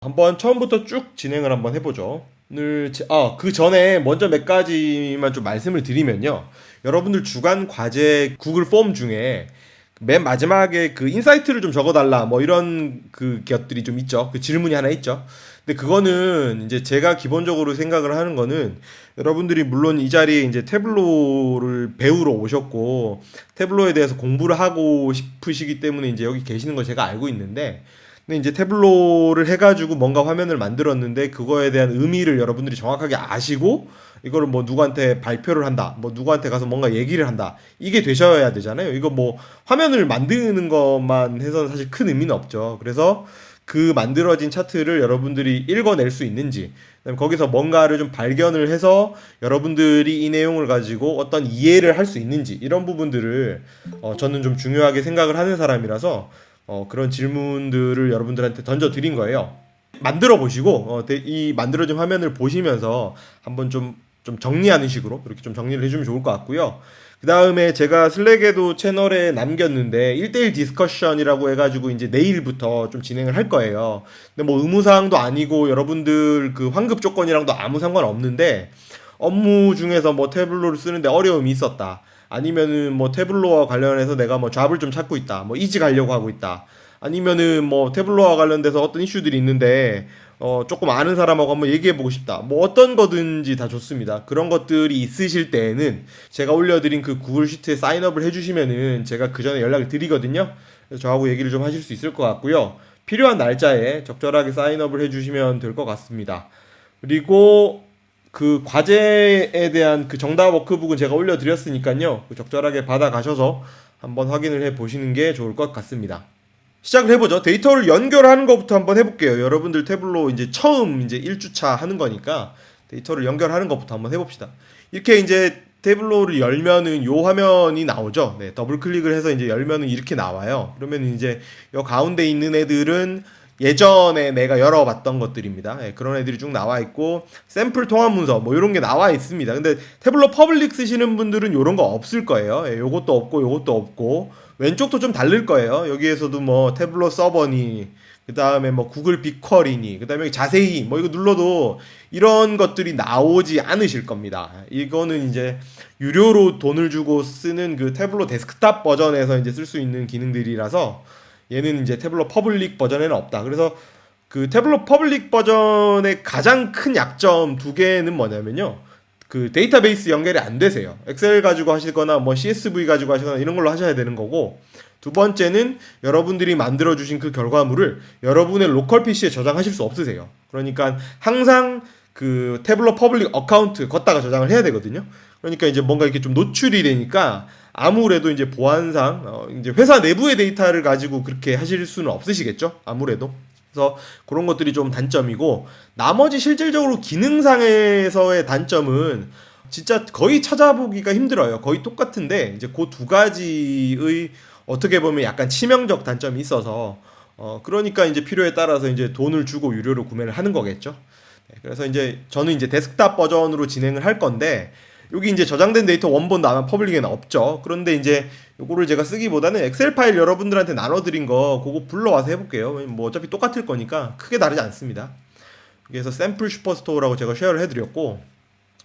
한번 처음부터 쭉 진행을 한번 해보죠. 그 전에 먼저 몇 가지만 좀 말씀을 드리면요. 여러분들 주간 과제 구글 폼 중에 맨 마지막에 그 인사이트를 좀 적어달라 뭐 이런 그 것들이 좀 있죠. 그 질문이 하나 있죠. 근데 그거는 이제 제가 기본적으로 생각을 하는 거는 여러분들이 물론 이 자리에 이제 태블로를 배우러 오셨고 태블로에 대해서 공부를 하고 싶으시기 때문에 이제 여기 계시는 걸 제가 알고 있는데 근데 이제 태블로를 해가지고 뭔가 화면을 만들었는데 그거에 대한 의미를 여러분들이 정확하게 아시고 이거를 뭐 누구한테 발표를 한다, 뭐 누구한테 가서 뭔가 얘기를 한다, 이게 되셔야 되잖아요. 이거 뭐 화면을 만드는 것만 해서는 사실 큰 의미는 없죠. 그래서 그 만들어진 차트를 여러분들이 읽어낼 수 있는지, 그다음에 거기서 뭔가를 좀 발견을 해서 여러분들이 이 내용을 가지고 어떤 이해를 할 수 있는지 이런 부분들을 저는 좀 중요하게 생각을 하는 사람이라서 그런 질문들을 여러분들한테 던져 드린 거예요. 만들어 보시고 이 만들어진 화면을 보시면서 한번 좀 정리하는 식으로 이렇게 좀 정리를 해주면 좋을 것 같고요. 그 다음에 제가 슬랙에도 채널에 남겼는데 1대1 디스커션이라고 해가지고 이제 내일부터 좀 진행을 할 거예요. 근데 뭐 의무사항도 아니고 여러분들 그 환급 조건이랑도 아무 상관없는데 업무 중에서 뭐 태블로를 쓰는데 어려움이 있었다. 아니면은 뭐 태블로와 관련해서 내가 뭐 잡을 좀 찾고 있다. 뭐 이직하려고 하고 있다. 아니면은 뭐 태블로와 관련돼서 어떤 이슈들이 있는데 조금 아는 사람하고 한번 얘기해 보고 싶다. 뭐 어떤 거든지 다 좋습니다. 그런 것들이 있으실 때에는 제가 올려드린 그 구글 시트에 사인업을 해주시면은 제가 그 전에 연락을 드리거든요. 그래서 저하고 얘기를 좀 하실 수 있을 것 같고요. 필요한 날짜에 적절하게 사인업을 해주시면 될 것 같습니다. 그리고 그 과제에 대한 그 정답 워크북은 제가 올려드렸으니까요. 그 적절하게 받아가셔서 한번 확인을 해 보시는 게 좋을 것 같습니다. 시작을 해보죠. 데이터를 연결하는 것부터 한번 해볼게요. 여러분들 태블로 이제 처음 이제 1주차 하는 거니까 데이터를 연결하는 것부터 한번 해봅시다. 이렇게 이제 태블로를 열면은 요 화면이 나오죠. 네, 더블 클릭을 해서 이제 열면은 이렇게 나와요. 그러면 이제 요 가운데 있는 애들은 예전에 내가 열어봤던 것들입니다. 네, 그런 애들이 쭉 나와 있고 샘플 통합 문서 뭐 이런 게 나와 있습니다. 근데 태블로 퍼블릭 쓰시는 분들은 요런 거 없을 거예요. 예, 요것도 없고 요것도 없고 왼쪽도 좀 다를 거예요. 여기에서도 뭐 태블로 서버니 그 다음에 뭐 구글 빅쿼리니 그 다음에 자세히 뭐 이거 눌러도 이런 것들이 나오지 않으실 겁니다. 이거는 이제 유료로 돈을 주고 쓰는 그 태블로 데스크탑 버전에서 이제 쓸 수 있는 기능들이라서 얘는 이제 태블로 퍼블릭 버전에는 없다. 그래서 그 태블로 퍼블릭 버전의 가장 큰 약점 두 개는 뭐냐면요. 그 데이터베이스 연결이 안 되세요. 엑셀 가지고 하시거나 뭐 CSV 가지고 하시거나 이런 걸로 하셔야 되는 거고, 두 번째는 여러분들이 만들어 주신 그 결과물을 여러분의 로컬 PC에 저장하실 수 없으세요. 그러니까 항상 그 태블로 퍼블릭 어카운트 걷다가 저장을 해야 되거든요. 그러니까 이제 뭔가 이렇게 좀 노출이 되니까 아무래도 이제 보안상 이제 회사 내부의 데이터를 가지고 그렇게 하실 수는 없으시겠죠. 아무래도. 그래서 그런 것들이 좀 단점이고 나머지 실질적으로 기능상에서의 단점은 진짜 거의 찾아보기가 힘들어요. 거의 똑같은데 이제 그 두 가지의 어떻게 보면 약간 치명적 단점이 있어서 그러니까 이제 필요에 따라서 이제 돈을 주고 유료로 구매를 하는 거겠죠. 네, 그래서 이제 저는 이제 데스크탑 버전으로 진행을 할 건데 여기 이제 저장된 데이터 원본도 아마 퍼블릭에는 없죠. 그런데 이제 요거를 제가 쓰기보다는 엑셀 파일 여러분들한테 나눠드린 거 그거 불러와서 해볼게요. 뭐 어차피 똑같을 거니까 크게 다르지 않습니다. 그래서 샘플 슈퍼스토어라고 제가 쉐어를 해드렸고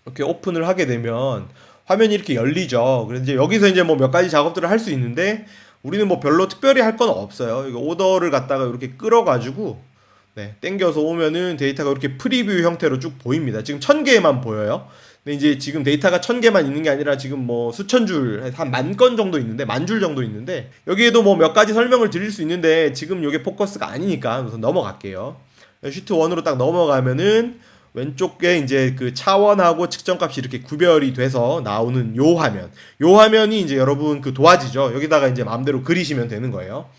이렇게 오픈을 하게 되면 화면이 이렇게 열리죠. 그래서 이제 여기서 이제 뭐 몇 가지 작업들을 할 수 있는데 우리는 뭐 별로 특별히 할 건 없어요. 이거 오더를 갖다가 이렇게 끌어가지고 네, 땡겨서 오면은 데이터가 이렇게 프리뷰 형태로 쭉 보입니다. 지금 1000개만 보여요. 근데 이제 지금 데이터가 1000개만 있는 게 아니라 지금 뭐 수천 줄, 한 만 건 정도 있는데, 만 줄 정도 있는데, 여기에도 뭐 몇 가지 설명을 드릴 수 있는데, 지금 이게 포커스가 아니니까 우선 넘어갈게요. 시트 1으로 딱 넘어가면은, 왼쪽에 이제 그 차원하고 측정값이 이렇게 구별이 돼서 나오는 요 화면. 요 화면이 이제 여러분 그 도화지죠. 여기다가 이제 마음대로 그리시면 되는 거예요.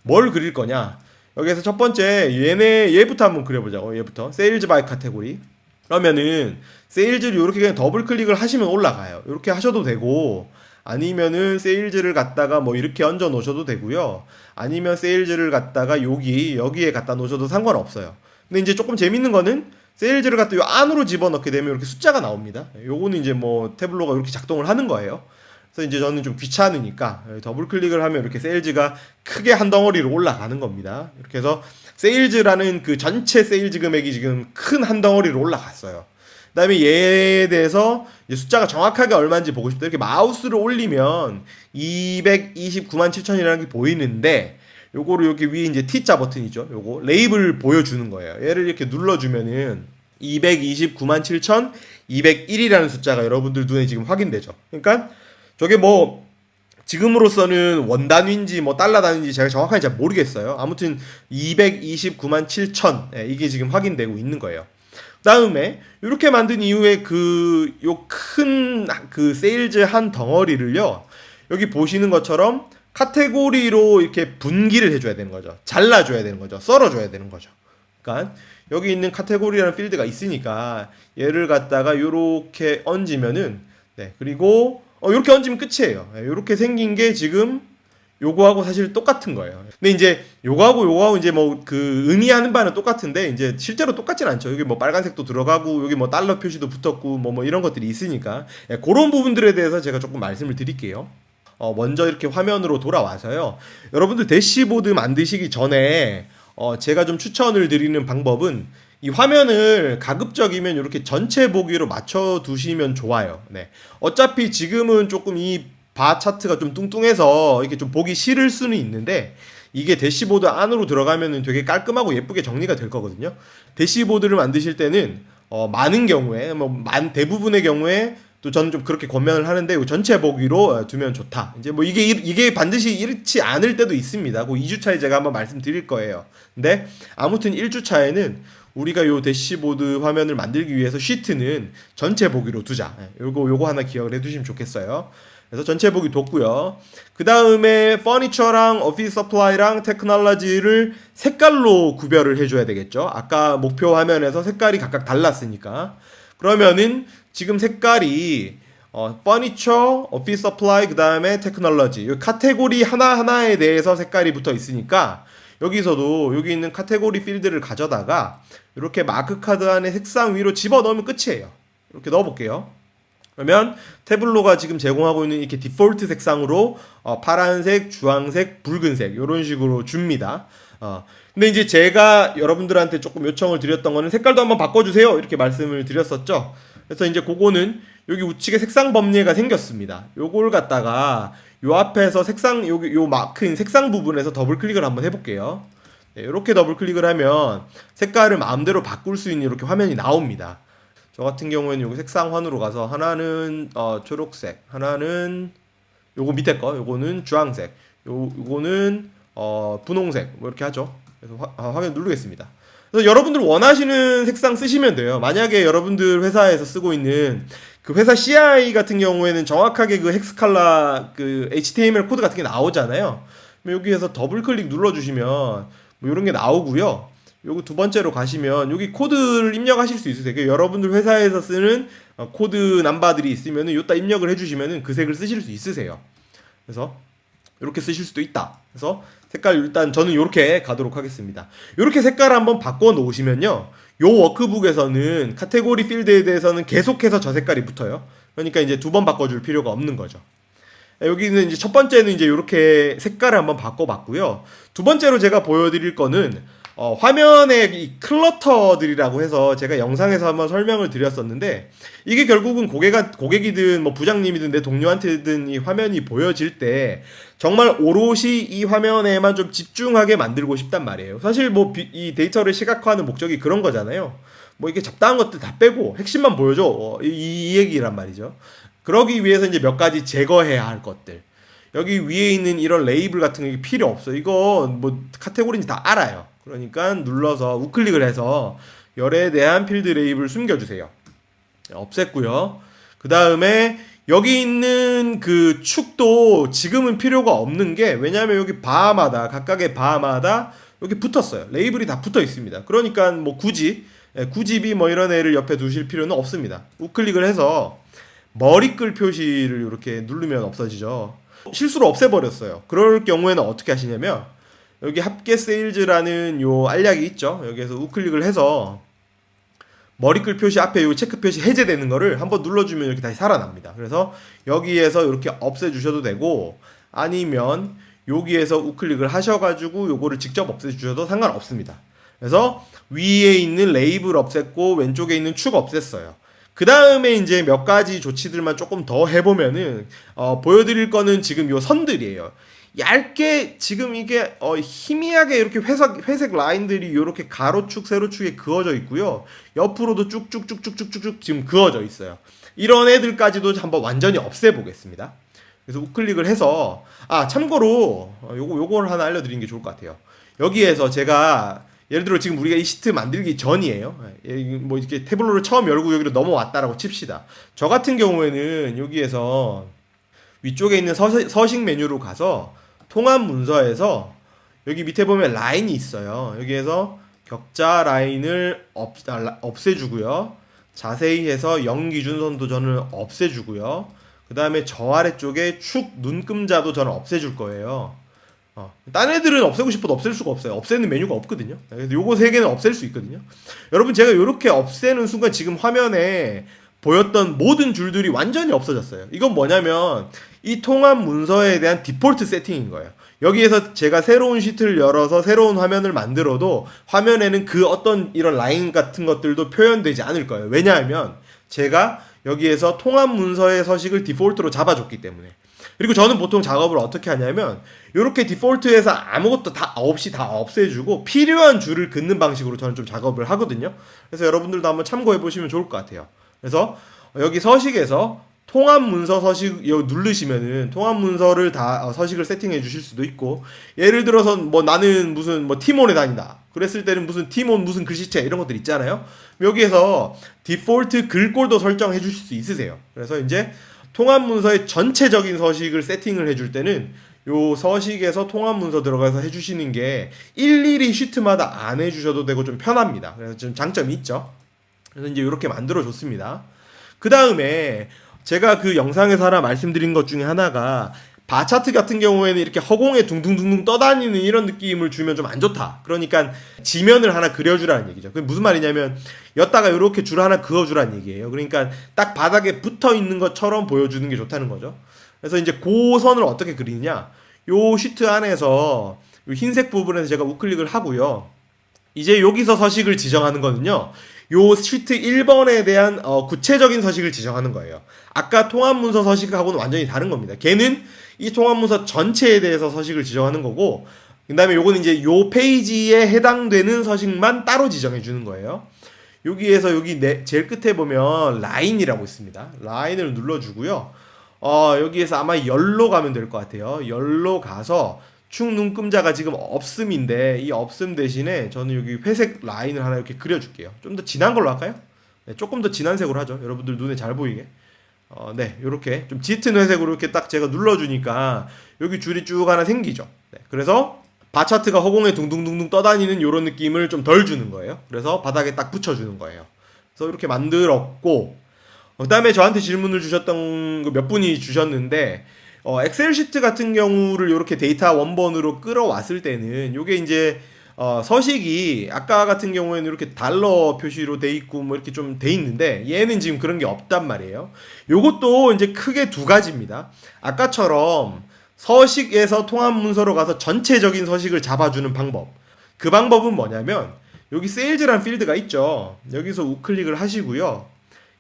뭘 그릴 거냐? 여기서 첫 번째 얘부터 한번 그려보자고. 얘부터 세일즈 바이 카테고리. 그러면은 세일즈를 이렇게 그냥 더블 클릭을 하시면 올라가요. 이렇게 하셔도 되고 아니면은 세일즈를 갖다가 뭐 이렇게 얹어 놓으셔도 되고요. 아니면 세일즈를 갖다가 여기에 갖다 놓으셔도 상관없어요. 근데 이제 조금 재밌는 거는 세일즈를 갖다 요 안으로 집어넣게 되면 이렇게 숫자가 나옵니다. 요거는 이제 뭐 태블로가 이렇게 작동을 하는 거예요. 그래서 이제 저는 좀 귀찮으니까 더블 클릭을 하면 이렇게 세일즈가 크게 한 덩어리로 올라가는 겁니다. 이렇게 해서 세일즈라는 그 전체 세일즈 금액이 지금 큰 한 덩어리로 올라갔어요. 그다음에 얘에 대해서 이제 숫자가 정확하게 얼마인지 보고 싶다. 이렇게 마우스를 올리면 229만 7천이라는 게 보이는데 요거를 여기 위에 이제 T자 버튼이죠. 요거 레이블 보여주는 거예요. 얘를 이렇게 눌러주면은 229만 7천 201이라는 숫자가 여러분들 눈에 지금 확인되죠. 그러니까 저게 뭐 지금으로서는 원 단위인지 뭐 달러 단위인지 제가 정확하게 잘 모르겠어요. 아무튼 229만 7천 이게 지금 확인되고 있는 거예요. 다음에 이렇게 만든 이후에 그 요 큰 그 세일즈 한 덩어리를요. 여기 보시는 것처럼 카테고리로 이렇게 분기를 해줘야 되는 거죠. 잘라줘야 되는 거죠. 썰어줘야 되는 거죠. 그러니까 여기 있는 카테고리라는 필드가 있으니까 얘를 갖다가 요렇게 얹으면은 네 그리고 요렇게 얹으면 끝이에요. 요렇게 생긴 게 지금 요거하고 사실 똑같은 거예요. 근데 이제 요거하고 이제 뭐 그 의미하는 바는 똑같은데 이제 실제로 똑같진 않죠. 여기 뭐 빨간색도 들어가고 여기 뭐 달러 표시도 붙었고 뭐 이런 것들이 있으니까 그런 부분들에 대해서 제가 조금 말씀을 드릴게요. 먼저 이렇게 화면으로 돌아와서요. 여러분들 대시보드 만드시기 전에 제가 좀 추천을 드리는 방법은 이 화면을 가급적이면 이렇게 전체 보기로 맞춰 두시면 좋아요. 네. 어차피 지금은 조금 이 바 차트가 좀 뚱뚱해서 이렇게 좀 보기 싫을 수는 있는데 이게 대시보드 안으로 들어가면은 되게 깔끔하고 예쁘게 정리가 될 거거든요. 대시보드를 만드실 때는 많은 경우에 대부분의 경우에 또 저는 좀 그렇게 권면을 하는데 전체 보기로 두면 좋다. 이제 뭐 이게 반드시 이렇지 않을 때도 있습니다. 그 2주차에 제가 한번 말씀드릴 거예요. 근데 아무튼 1주차에는 우리가 요 대시보드 화면을 만들기 위해서 시트는 전체 보기로 두자. 요거 하나 기억을 해두시면 좋겠어요. 그래서 전체 보기 뒀고요. 그 다음에 퍼니처랑 오피스 서플라이랑 테크놀로지를 색깔로 구별을 해줘야 되겠죠. 아까 목표 화면에서 색깔이 각각 달랐으니까. 그러면은 지금 색깔이 퍼니처, 오피스 서플라이, 그 다음에 테크놀로지 이 카테고리 하나하나에 대해서 색깔이 붙어 있으니까 여기서도 여기 있는 카테고리 필드를 가져다가 이렇게 마크 카드 안에 색상 위로 집어넣으면 끝이에요. 이렇게 넣어볼게요. 그러면 태블로가 지금 제공하고 있는 이렇게 디폴트 색상으로 파란색, 주황색, 붉은색 이런 식으로 줍니다. 근데 이제 제가 여러분들한테 조금 요청을 드렸던 거는 색깔도 한번 바꿔주세요 이렇게 말씀을 드렸었죠. 그래서 이제 그거는 여기 우측에 색상 범례가 생겼습니다. 요걸 갖다가 요 앞에서 색상 요 마크인 색상 부분에서 더블 클릭을 한번 해볼게요. 네, 이렇게 더블 클릭을 하면 색깔을 마음대로 바꿀 수 있는 이렇게 화면이 나옵니다. 저 같은 경우에는 여기 색상 환으로 가서 하나는 초록색, 하나는 요거 밑에 거, 요거는 주황색, 요거는 분홍색 뭐 이렇게 하죠. 그래서 화면 누르겠습니다. 그래서 여러분들 원하시는 색상 쓰시면 돼요. 만약에 여러분들 회사에서 쓰고 있는 그 회사 CI 같은 경우에는 정확하게 그 헥스칼라 그 HTML 코드 같은 게 나오잖아요. 여기에서 더블 클릭 눌러주시면 뭐 이런 게 나오고요. 요거 두 번째로 가시면 여기 코드를 입력하실 수 있으세요. 그러니까 여러분들 회사에서 쓰는 코드 남바들이 있으면은 요따 입력을 해주시면은 그 색을 쓰실 수 있으세요. 그래서 이렇게 쓰실 수도 있다. 그래서 색깔 일단 저는 이렇게 가도록 하겠습니다. 이렇게 색깔을 한번 바꿔 놓으시면요. 요 워크북에서는 카테고리 필드에 대해서는 계속해서 저 색깔이 붙어요. 그러니까 이제 두 번 바꿔줄 필요가 없는 거죠. 여기는 이제 첫 번째는 이제 이렇게 색깔을 한번 바꿔봤고요. 두 번째로 제가 보여드릴 거는 화면에 이 클러터들이라고 해서 제가 영상에서 한번 설명을 드렸었는데 이게 결국은 고객이든 뭐 부장님이든 내 동료한테든 이 화면이 보여질 때 정말 오롯이 이 화면에만 좀 집중하게 만들고 싶단 말이에요. 사실 뭐 이 데이터를 시각화하는 목적이 그런 거잖아요. 뭐 이게 잡다한 것들 다 빼고 핵심만 보여줘. 이 얘기란 말이죠. 그러기 위해서 이제 몇 가지 제거해야 할 것들. 여기 위에 있는 이런 레이블 같은 게 필요 없어. 이거 뭐 카테고리인지 다 알아요. 그러니까 눌러서 우클릭을 해서 열에 대한 필드 레이블 숨겨주세요. 없앴고요. 그 다음에 여기 있는 그 축도 지금은 필요가 없는 게 왜냐하면 여기 바마다 각각의 바마다 여기 붙었어요. 레이블이 다 붙어 있습니다. 그러니까 뭐 굳이 구집이 뭐 이런 애를 옆에 두실 필요는 없습니다. 우클릭을 해서 머리끌 표시를 이렇게 누르면 없어지죠. 실수로 없애버렸어요. 그럴 경우에는 어떻게 하시냐면 여기 합계 세일즈라는 요 알약이 있죠. 여기에서 우클릭을 해서 머리글 표시 앞에 요 체크 표시 해제되는 거를 한번 눌러주면 이렇게 다시 살아납니다. 그래서 여기에서 이렇게 없애주셔도 되고, 아니면 여기에서 우클릭을 하셔가지고 요거를 직접 없애주셔도 상관없습니다. 그래서 위에 있는 레이블 없앴고 왼쪽에 있는 축 없앴어요. 그 다음에 이제 몇 가지 조치들만 조금 더 해보면은 보여드릴 거는 지금 요 선들이에요. 얇게 지금 이게 희미하게 이렇게 회색 라인들이 이렇게 가로축 세로축에 그어져 있고요. 옆으로도 쭉쭉쭉쭉쭉쭉 지금 그어져 있어요. 이런 애들까지도 한번 완전히 없애보겠습니다. 그래서 우클릭을 해서 참고로 요걸 하나 알려드리는 게 좋을 것 같아요. 여기에서 제가 예를 들어 지금 우리가 이 시트 만들기 전이에요. 뭐 이렇게 태블로를 처음 열고 여기로 넘어왔다라고 칩시다. 저 같은 경우에는 여기에서 위쪽에 있는 서식 메뉴로 가서 통합 문서에서 여기 밑에 보면 라인이 있어요. 여기에서 격자 라인을 없애주고요. 자세히 해서 0 기준선도 저는 없애주고요. 그 다음에 저 아래쪽에 축 눈금자도 저는 없애줄 거예요. 딴 애들은 없애고 싶어도 없앨 수가 없어요. 없애는 메뉴가 없거든요. 그래서 요거 세 개는 없앨 수 있거든요. 여러분 제가 이렇게 없애는 순간 지금 화면에 보였던 모든 줄들이 완전히 없어졌어요. 이건 뭐냐면 이 통합 문서에 대한 디폴트 세팅인 거예요. 여기에서 제가 새로운 시트를 열어서 새로운 화면을 만들어도 화면에는 그 어떤 이런 라인 같은 것들도 표현되지 않을 거예요. 왜냐하면 제가 여기에서 통합 문서의 서식을 디폴트로 잡아줬기 때문에. 그리고 저는 보통 작업을 어떻게 하냐면 이렇게 디폴트에서 아무것도 다 없이 다 없애주고 필요한 줄을 긋는 방식으로 저는 좀 작업을 하거든요. 그래서 여러분들도 한번 참고해 보시면 좋을 것 같아요. 그래서 여기 서식에서 통합 문서 서식 여기 누르시면은 통합 문서를 다 서식을 세팅해 주실 수도 있고, 예를 들어서 뭐 나는 무슨 뭐 티몬에 다닌다 그랬을 때는 무슨 티몬 무슨 글씨체 이런 것들 있잖아요. 여기에서 디폴트 글꼴도 설정해 주실 수 있으세요. 그래서 이제 통합 문서의 전체적인 서식을 세팅을 해줄 때는 요 서식에서 통합 문서 들어가서 해주시는 게 일일이 시트마다 안 해주셔도 되고 좀 편합니다. 그래서 좀 장점이 있죠. 그래서 이제 이렇게 만들어 줬습니다. 그 다음에 제가 그 영상에서 하나 말씀드린 것 중에 하나가 바차트 같은 경우에는 이렇게 허공에 둥둥둥둥 떠다니는 이런 느낌을 주면 좀 안 좋다. 그러니까 지면을 하나 그려주라는 얘기죠. 그게 무슨 말이냐면 였다가 이렇게 줄 하나 그어주라는 얘기예요. 그러니까 딱 바닥에 붙어 있는 것처럼 보여주는 게 좋다는 거죠. 그래서 이제 그 선을 어떻게 그리느냐, 요 시트 안에서 요 흰색 부분에서 제가 우클릭을 하고요. 이제 여기서 서식을 지정하는 거는요, 요 시트 1번에 대한 구체적인 서식을 지정하는 거예요. 아까 통합문서 서식하고는 완전히 다른 겁니다. 걔는 이 통합문서 전체에 대해서 서식을 지정하는 거고, 그 다음에 요거는 이제 요 페이지에 해당되는 서식만 따로 지정해 주는 거예요. 여기에서 여기 제일 끝에 보면 라인이라고 있습니다. 라인을 눌러주고요. 여기에서 아마 열로 가면 될 것 같아요. 열로 가서 축 눈금자가 지금 없음인데 이 없음 대신에 저는 여기 회색 라인을 하나 이렇게 그려줄게요. 좀 더 진한 걸로 할까요? 네, 조금 더 진한 색으로 하죠. 여러분들 눈에 잘 보이게. 네, 이렇게 좀 짙은 회색으로 이렇게 딱 제가 눌러주니까 여기 줄이 쭉 하나 생기죠. 네, 그래서 바차트가 허공에 둥둥둥둥 떠다니는 이런 느낌을 좀 덜 주는 거예요. 그래서 바닥에 딱 붙여주는 거예요. 그래서 이렇게 만들었고, 그 다음에 저한테 질문을 주셨던 몇 분이 주셨는데, 엑셀 시트 같은 경우를 이렇게 데이터 원본으로 끌어왔을 때는 요게 이제 서식이 아까 같은 경우에는 이렇게 달러 표시로 돼 있고 뭐 이렇게 좀 돼 있는데 얘는 지금 그런 게 없단 말이에요. 요것도 이제 크게 두 가지입니다. 아까처럼 서식에서 통합 문서로 가서 전체적인 서식을 잡아주는 방법. 그 방법은 뭐냐면 여기 세일즈란 필드가 있죠. 여기서 우클릭을 하시고요.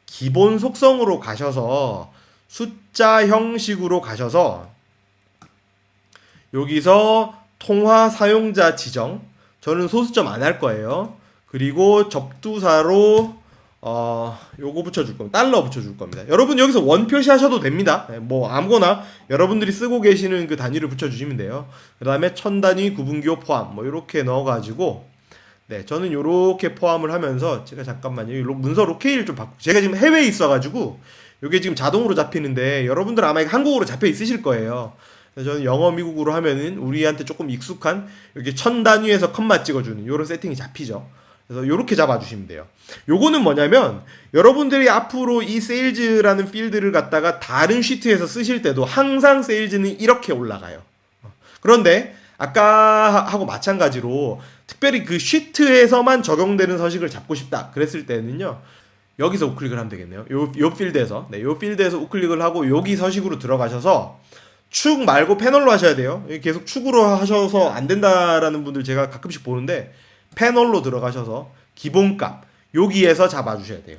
기본 속성으로 가셔서 숫자 형식으로 가셔서 여기서 통화 사용자 지정, 저는 소수점 안 할 거예요. 그리고 접두사로 요거 붙여줄 겁니다. 달러 붙여줄 겁니다. 여러분 여기서 원 표시하셔도 됩니다. 뭐 아무거나 여러분들이 쓰고 계시는 그 단위를 붙여주시면 돼요. 그 다음에 1000단위 구분기호 포함 뭐 이렇게 넣어가지고, 네, 저는 요렇게 포함을 하면서 제가 잠깐만요. 문서 로케이를 좀 바꾸고, 제가 지금 해외에 있어가지고 요게 지금 자동으로 잡히는데 여러분들 아마 한국어로 잡혀 있으실 거예요. 그래서 저는 영어 미국으로 하면은 우리한테 조금 익숙한 이렇게 1000단위에서 컴마 찍어주는 요런 세팅이 잡히죠. 그래서 요렇게 잡아주시면 돼요. 요거는 뭐냐면 여러분들이 앞으로 이 세일즈라는 필드를 갖다가 다른 시트에서 쓰실 때도 항상 세일즈는 이렇게 올라가요. 그런데 아까 하고 마찬가지로 특별히 그 시트에서만 적용되는 서식을 잡고 싶다 그랬을 때는요, 여기서 우클릭을 하면 되겠네요. 요 필드에서, 요 필드에서 우클릭을 하고 여기 서식으로 들어가셔서 축 말고 패널로 하셔야 돼요. 계속 축으로 하셔서 안 된다라는 분들 제가 가끔씩 보는데, 패널로 들어가셔서 기본값 여기에서 잡아주셔야 돼요.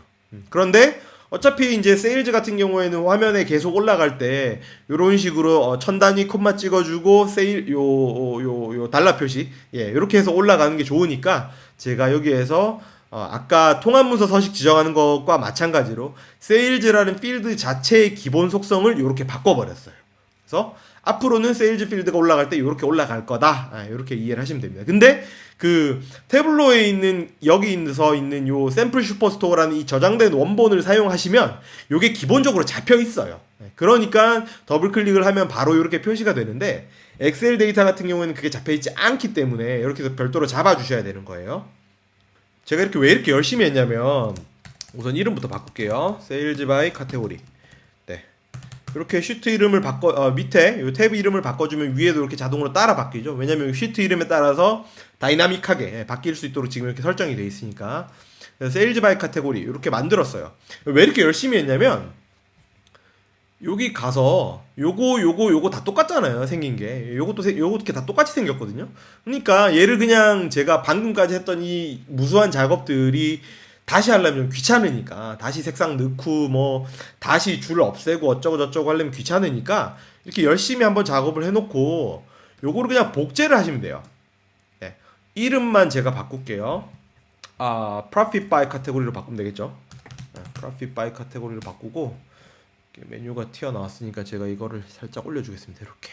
그런데 어차피 이제 세일즈 같은 경우에는 화면에 계속 올라갈 때 이런 식으로 천 단위 콤마 찍어주고 세일 요 달러 표시 이렇게 해서 올라가는 게 좋으니까, 제가 여기에서 아까 통합문서 서식 지정하는 것과 마찬가지로 세일즈라는 필드 자체의 기본 속성을 이렇게 바꿔버렸어요. 그래서 앞으로는 세일즈 필드가 올라갈 때 이렇게 올라갈 거다, 이렇게 이해를 하시면 됩니다. 근데 그 태블로에 있는 여기서 있는 요 샘플 슈퍼스토어라는 이 저장된 원본을 사용하시면 요게 기본적으로 잡혀 있어요. 그러니까 더블 클릭을 하면 바로 이렇게 표시가 되는데, 엑셀 데이터 같은 경우에는 그게 잡혀 있지 않기 때문에 이렇게 해서 별도로 잡아 주셔야 되는 거예요. 제가 이렇게 왜 이렇게 열심히 했냐면, 우선 이름부터 바꿀게요. 세일즈 바이 카테고리. 이렇게 시트 이름을 밑에 이 탭 이름을 바꿔주면 위에도 이렇게 자동으로 따라 바뀌죠. 왜냐면 시트 이름에 따라서 다이나믹하게 바뀔 수 있도록 지금 이렇게 설정이 되어 있으니까. 그래서 세일즈 바이 카테고리 이렇게 만들었어요. 왜 이렇게 열심히 했냐면, 여기 가서 요거 다 똑같잖아요. 생긴 게 요것도 이렇게 다 똑같이 생겼거든요. 그러니까 얘를 그냥 제가 방금까지 했던 이 무수한 작업들이 다시 하려면 귀찮으니까, 다시 색상 넣고 뭐 다시 줄 없애고 어쩌고 저쩌고 하려면 귀찮으니까, 이렇게 열심히 한번 작업을 해놓고 요거를 그냥 복제를 하시면 돼요. 이름만 제가 바꿀게요. Profit by 카테고리로 바꾸면 되겠죠. Profit by 카테고리로 바꾸고, 메뉴가 튀어나왔으니까 제가 이거를 살짝 올려주겠습니다. 이렇게.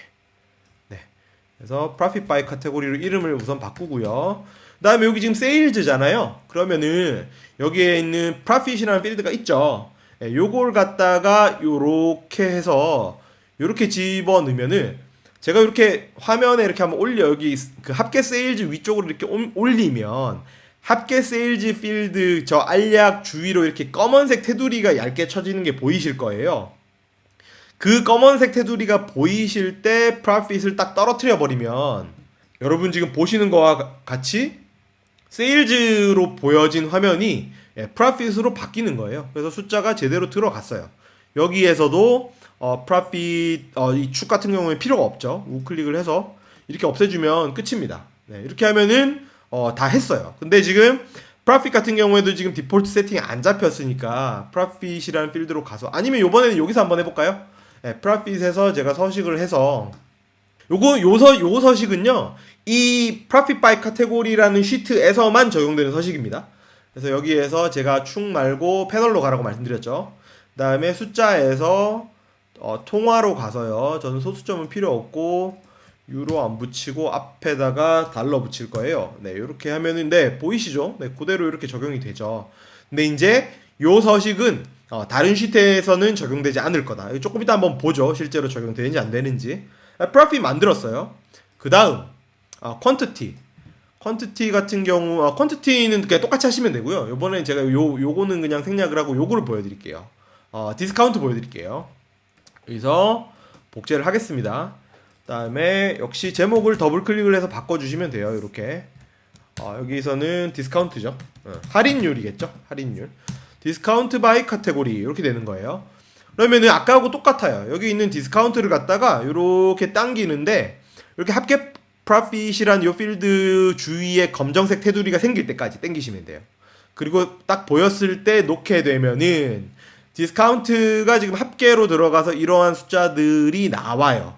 그래서 Profit by 카테고리로 이름을 우선 바꾸고요. 그 다음에 여기 지금 세일즈잖아요. 그러면은 여기에 있는 Profit이라는 필드가 있죠. 요걸 갖다가 요렇게 해서 요렇게 집어 넣으면은, 제가 이렇게 화면에 이렇게 한번 올려, 여기 그 합계 세일즈 위쪽으로 이렇게 올리면 합계 세일즈 필드 저 알약 주위로 이렇게 검은색 테두리가 얇게 쳐지는 게 보이실 거예요. 그 검은색 테두리가 보이실 때 프로핏을 딱 떨어뜨려 버리면, 여러분 지금 보시는 거와 같이 세일즈로 보여진 화면이 프로핏으로 바뀌는 거예요. 그래서 숫자가 제대로 들어갔어요. 여기에서도 프로핏 이 축 같은 경우에 필요가 없죠. 우클릭을 해서 이렇게 없애주면 끝입니다. 이렇게 하면은 다 했어요. 근데 지금 프로핏 같은 경우에도 지금 디폴트 세팅이 안 잡혔으니까 프로핏이라는 필드로 가서, 아니면 요번에는 여기서 한번 해볼까요? 프로핏에서 제가 서식을 해서 요 서식은요, 이 Profit by 카테고리라는 시트에서만 적용되는 서식입니다. 그래서 여기에서 제가 축 말고 패널로 가라고 말씀드렸죠. 그 다음에 숫자에서 통화로 가서요, 저는 소수점은 필요 없고 유로 안 붙이고 앞에다가 달러 붙일 거예요. 이렇게 하면은 보이시죠? 그대로 이렇게 적용이 되죠. 근데 이제 요 서식은 다른 시트에서는 적용되지 않을 거다. 조금 이따 한번 보죠. 실제로 적용되는지 안 되는지. Profit 만들었어요. 그 다음 퀀티티 같은 경우, 퀀티티는 그냥 똑같이 하시면 되고요. 요번에 제가 요거는 그냥 생략을 하고 요거를 보여드릴게요. 디스카운트 보여드릴게요. 여기서 복제를 하겠습니다. 그 다음에 역시 제목을 더블 클릭을 해서 바꿔주시면 돼요. 이렇게 여기서는 디스카운트죠. 할인율이겠죠. 할인율. 디스카운트 바이 카테고리 이렇게 되는 거예요. 그러면은 아까하고 똑같아요. 여기 있는 디스카운트를 갖다가 이렇게 당기는데, 이렇게 합계 프로핏이란 요 필드 주위에 검정색 테두리가 생길 때까지 당기시면 돼요. 그리고 딱 보였을 때 놓게 되면은 디스카운트가 지금 합계로 들어가서 이러한 숫자들이 나와요.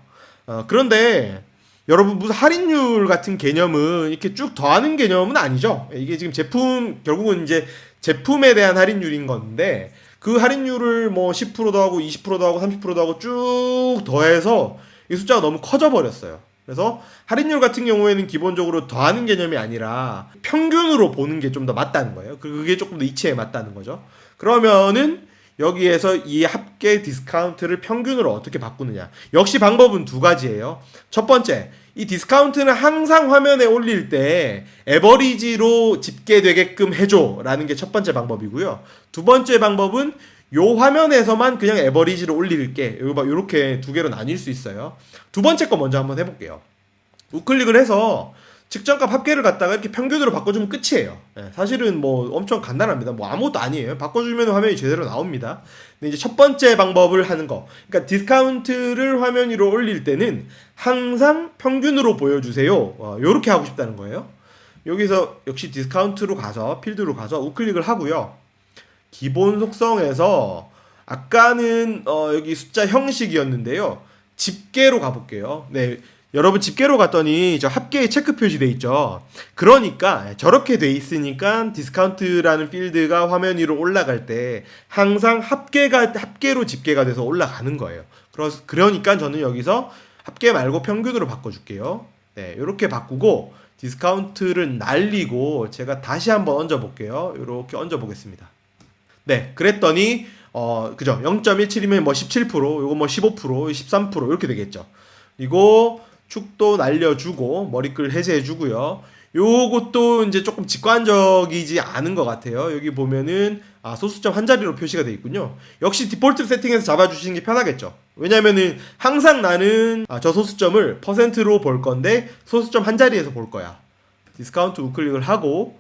그런데 여러분, 무슨 할인율 같은 개념은 이렇게 쭉 더하는 개념은 아니죠. 이게 지금 결국은 이제 제품에 대한 할인율인 건데, 그 할인율을 뭐 10%도 하고 20%도 하고 30%도 하고 쭉 더해서 이 숫자가 너무 커져 버렸어요. 그래서 할인율 같은 경우에는 기본적으로 더하는 개념이 아니라 평균으로 보는 게 좀 더 맞다는 거예요. 그게 조금 더 이치에 맞다는 거죠. 그러면은 여기에서 이 합계 디스카운트를 평균으로 어떻게 바꾸느냐. 역시 방법은 두 가지예요. 첫 번째, 이 디스카운트는 항상 화면에 올릴 때 에버리지로 집계되게끔 해줘 라는 게 첫 번째 방법이고요. 두 번째 방법은 요 화면에서만 그냥 에버리지로 올릴게, 요렇게 두 개로 나뉠 수 있어요. 두 번째 거 먼저 한번 해볼게요. 우클릭을 해서 측정값 합계를 갖다가 이렇게 평균으로 바꿔주면 끝이에요. 예, 사실은 뭐 엄청 간단합니다. 뭐 아무것도 아니에요. 바꿔주면 화면이 제대로 나옵니다. 근데 이제 첫 번째 방법을 하는 거. 그러니까 디스카운트를 화면 위로 올릴 때는 항상 평균으로 보여주세요. 요렇게 하고 싶다는 거예요. 여기서 역시 디스카운트로 가서 필드로 가서 우클릭을 하고요. 기본 속성에서 아까는 여기 숫자 형식이었는데요. 집계로 가볼게요. 네, 여러분 집계로 갔더니 저 합계에 체크 표시돼 있죠. 그러니까 저렇게 돼 있으니까 디스카운트라는 필드가 화면 위로 올라갈 때 항상 합계로 집계가 돼서 올라가는 거예요. 그러니까 저는 여기서 합계 말고 평균으로 바꿔줄게요. 네, 이렇게 바꾸고 디스카운트를 날리고 제가 다시 한번 얹어 볼게요. 이렇게 얹어 보겠습니다. 네, 그랬더니 그죠? 0.17이면 뭐 17%, 요거 뭐 15%, 13% 이렇게 되겠죠. 그리고 축도 날려주고 머리끌 해제해주고요. 요것도 이제 조금 직관적이지 않은 것 같아요. 여기 보면은 소수점 한 자리로 표시가 되어 있군요. 역시 디폴트 세팅에서 잡아주시는 게 편하겠죠. 왜냐면은 항상 나는 저 소수점을 퍼센트로 볼 건데 소수점 한 자리에서 볼 거야. 디스카운트 우클릭을 하고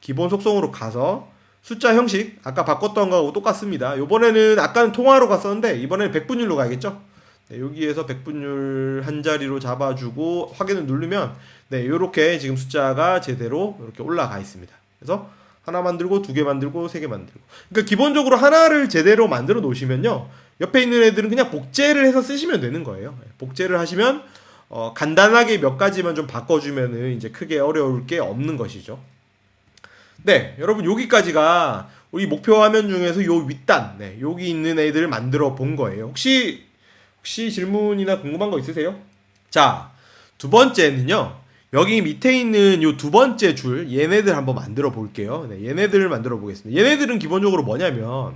기본 속성으로 가서 숫자 형식 아까 바꿨던 거하고 똑같습니다. 요번에는 아까는 통화로 갔었는데 이번에는 백분율로 가야겠죠. 네, 여기에서 백분율 한 자리로 잡아주고 확인을 누르면 네, 요렇게 지금 숫자가 제대로 이렇게 올라가 있습니다. 그래서 하나 만들고 두 개 만들고 세 개 만들고, 그러니까 기본적으로 하나를 제대로 만들어 놓으시면요, 옆에 있는 애들은 그냥 복제를 해서 쓰시면 되는 거예요. 복제를 하시면 간단하게 몇 가지만 좀 바꿔주면은 이제 크게 어려울 게 없는 것이죠. 네, 여러분 여기까지가 우리 목표 화면 중에서 요 윗단, 네, 여기 있는 애들을 만들어 본 거예요. 혹시 질문이나 궁금한 거 있으세요? 자, 두 번째는요. 여기 밑에 있는 요 두 번째 줄, 얘네들 한번 만들어 볼게요. 네, 얘네들을 만들어 보겠습니다. 얘네들은 기본적으로 뭐냐면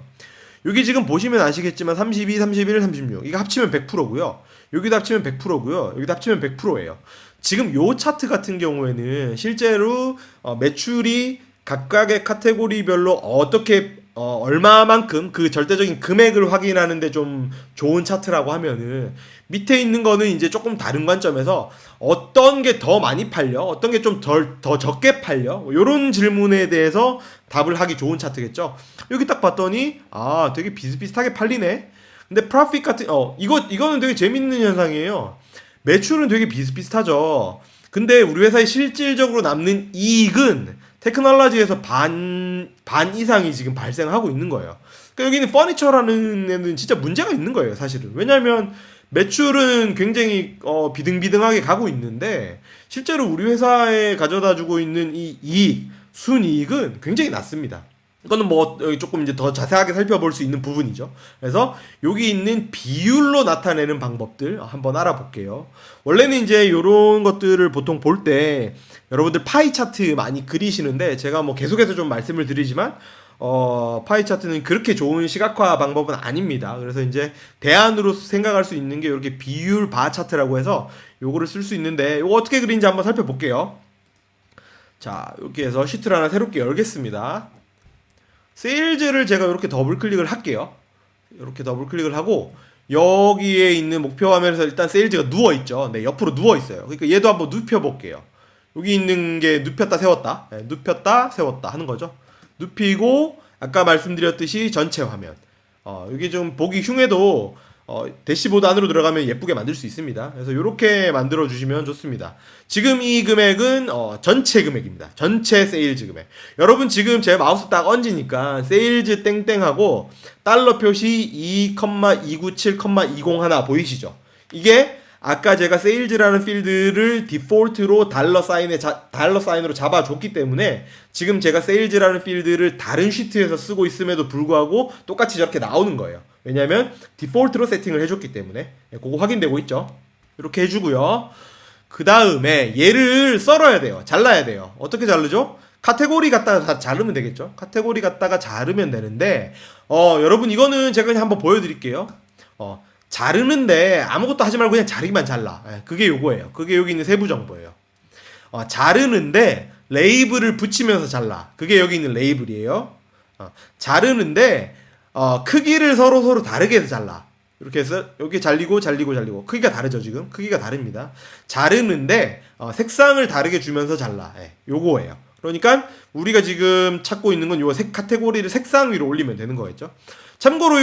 여기 지금 보시면 아시겠지만 32, 31, 36 이거 합치면 100%고요. 여기도 합치면 100%고요. 여기도 합치면 100%예요. 지금 요 차트 같은 경우에는 실제로 매출이 각각의 카테고리별로 어떻게 얼마만큼 그 절대적인 금액을 확인하는데 좀 좋은 차트라고 하면은 밑에 있는 거는 이제 조금 다른 관점에서 어떤 게 더 많이 팔려, 어떤 게 좀 더 적게 팔려, 요런 질문에 대해서 답을 하기 좋은 차트겠죠. 여기 딱 봤더니 되게 비슷비슷하게 팔리네. 근데 프로핏 같은 이거는 되게 재밌는 현상이에요. 매출은 되게 비슷비슷하죠. 근데 우리 회사에 실질적으로 남는 이익은 테크놀로지에서 반 이상이 지금 발생하고 있는 거예요. 그러니까 여기는 퍼니처라는 애는 진짜 문제가 있는 거예요, 사실은. 왜냐하면 매출은 굉장히 비등비등하게 가고 있는데 실제로 우리 회사에 가져다 주고 있는 이 이익, 순이익은 굉장히 낮습니다. 이거는 뭐 조금 이제 더 자세하게 살펴볼 수 있는 부분이죠. 그래서 여기 있는 비율로 나타내는 방법들 한번 알아볼게요. 원래는 이제 이런 것들을 보통 볼 때 여러분들 파이 차트 많이 그리시는데 제가 뭐 계속해서 좀 말씀을 드리지만 파이 차트는 그렇게 좋은 시각화 방법은 아닙니다. 그래서 이제 대안으로 생각할 수 있는 게 이렇게 비율 바 차트라고 해서 요거를 쓸 수 있는데 요거 어떻게 그리는지 한번 살펴볼게요. 자, 이렇게 해서 시트를 하나 새롭게 열겠습니다. 세일즈를 제가 이렇게 더블 클릭을 할게요. 이렇게 더블 클릭을 하고 여기에 있는 목표 화면에서 일단 세일즈가 누워 있죠. 네, 옆으로 누워 있어요. 그러니까 얘도 한번 눕혀 볼게요. 여기 있는 게 눕혔다 세웠다, 네, 눕혔다 세웠다 하는 거죠. 눕히고 아까 말씀드렸듯이 전체 화면. 여기 좀 보기 흉해도 대시보드 안으로 들어가면 예쁘게 만들 수 있습니다. 그래서 이렇게 만들어 주시면 좋습니다. 지금 이 금액은 전체 금액입니다. 전체 세일즈 금액. 여러분 지금 제 마우스 딱 얹으니까 세일즈 땡땡하고 달러 표시 2,297,20 하나 보이시죠? 이게 아까 제가 세일즈라는 필드를 디폴트로 달러 사인으로 잡아줬기 때문에 지금 제가 세일즈라는 필드를 다른 시트에서 쓰고 있음에도 불구하고 똑같이 저렇게 나오는 거예요. 왜냐면 디폴트로 세팅을 해줬기 때문에. 그거 확인되고 있죠. 이렇게 해주고요. 그 다음에 얘를 썰어야 돼요. 잘라야 돼요. 어떻게 자르죠? 카테고리 갖다가 다 자르면 되겠죠. 카테고리 갖다가 자르면 되는데 여러분 이거는 제가 그냥 한번 보여드릴게요. 자르는데 아무것도 하지 말고 그냥 자르기만 잘라. 그게 요거예요. 그게 여기 있는 세부 정보예요. 자르는데 레이블을 붙이면서 잘라. 그게 여기 있는 레이블이에요. 자르는데 크기를 서로 다르게 해서 잘라. 이렇게 해서 여기 잘리고 크기가 다르죠. 지금 크기가 다릅니다. 자르는데 색상을 다르게 주면서 잘라. 요거예요. 그러니까 우리가 지금 찾고 있는 건 요 색 카테고리를 색상 위로 올리면 되는 거겠죠. 참고로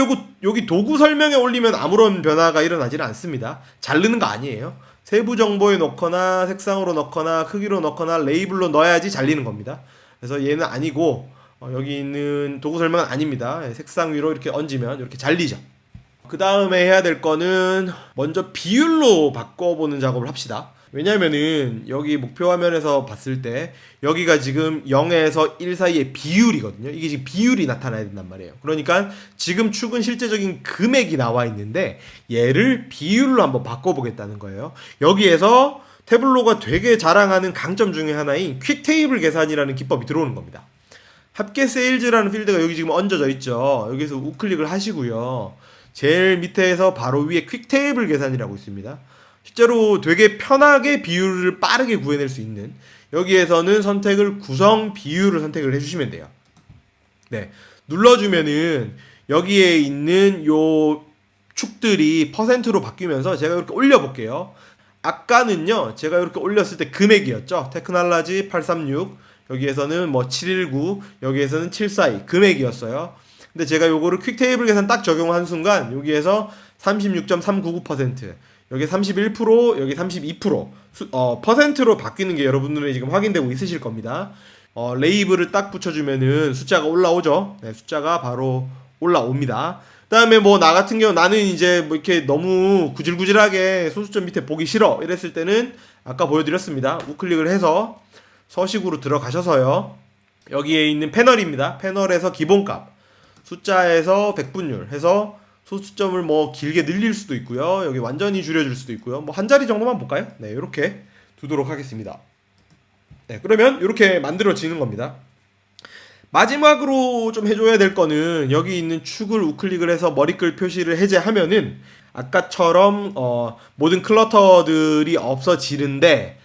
여기 도구 설명에 올리면 아무런 변화가 일어나지는 않습니다. 자르는 거 아니에요. 세부 정보에 넣거나 색상으로 넣거나 크기로 넣거나 레이블로 넣어야지 잘리는 겁니다. 그래서 얘는 아니고 여기 있는 도구 설명은 아닙니다. 색상 위로 이렇게 얹으면 이렇게 잘리죠. 그 다음에 해야 될 거는 먼저 비율로 바꿔보는 작업을 합시다. 왜냐면은 여기 목표 화면에서 봤을 때 여기가 지금 0에서 1 사이의 비율이거든요. 이게 지금 비율이 나타나야 된단 말이에요. 그러니까 지금 축은 실제적인 금액이 나와 있는데 얘를 비율로 한번 바꿔보겠다는 거예요. 여기에서 태블로가 되게 자랑하는 강점 중에 하나인 퀵테이블 계산이라는 기법이 들어오는 겁니다. 합계 세일즈라는 필드가 여기 지금 얹어져 있죠. 여기서 우클릭을 하시고요. 제일 밑에서 바로 위에 퀵테이블 계산이라고 있습니다. 실제로 되게 편하게 비율을 빠르게 구해낼 수 있는, 여기에서는 선택을 구성 비율을 선택을 해주시면 돼요. 네, 눌러주면은 여기에 있는 요 축들이 퍼센트로 바뀌면서 제가 이렇게 올려볼게요. 아까는요 제가 이렇게 올렸을 때 금액이었죠. 테크놀로지 836, 여기에서는 뭐 719, 여기에서는 742 금액이었어요. 근데 제가 요거를 퀵테이블 계산 딱 적용한 순간 여기에서 36.399%, 여기 31%, 여기 32%, 퍼센트로 바뀌는 게 여러분들이 지금 확인되고 있으실 겁니다. 레이블을 딱 붙여주면은 숫자가 올라오죠. 네, 숫자가 바로 올라옵니다. 그 다음에 뭐 나 같은 경우 나는 이제 뭐 이렇게 너무 구질구질하게 소수점 밑에 보기 싫어 이랬을 때는 아까 보여드렸습니다. 우클릭을 해서 서식으로 들어가셔서요. 여기에 있는 패널입니다. 패널에서 기본값, 숫자에서 백분율 해서 소수점을 뭐 길게 늘릴 수도 있고요. 여기 완전히 줄여줄 수도 있고요. 뭐 한 자리 정도만 볼까요? 네, 이렇게 두도록 하겠습니다. 네, 그러면 이렇게 만들어지는 겁니다. 마지막으로 좀 해줘야 될 거는 여기 있는 축을 우클릭을 해서 머리글 표시를 해제하면은 아까처럼 모든 클러터들이 없어지는데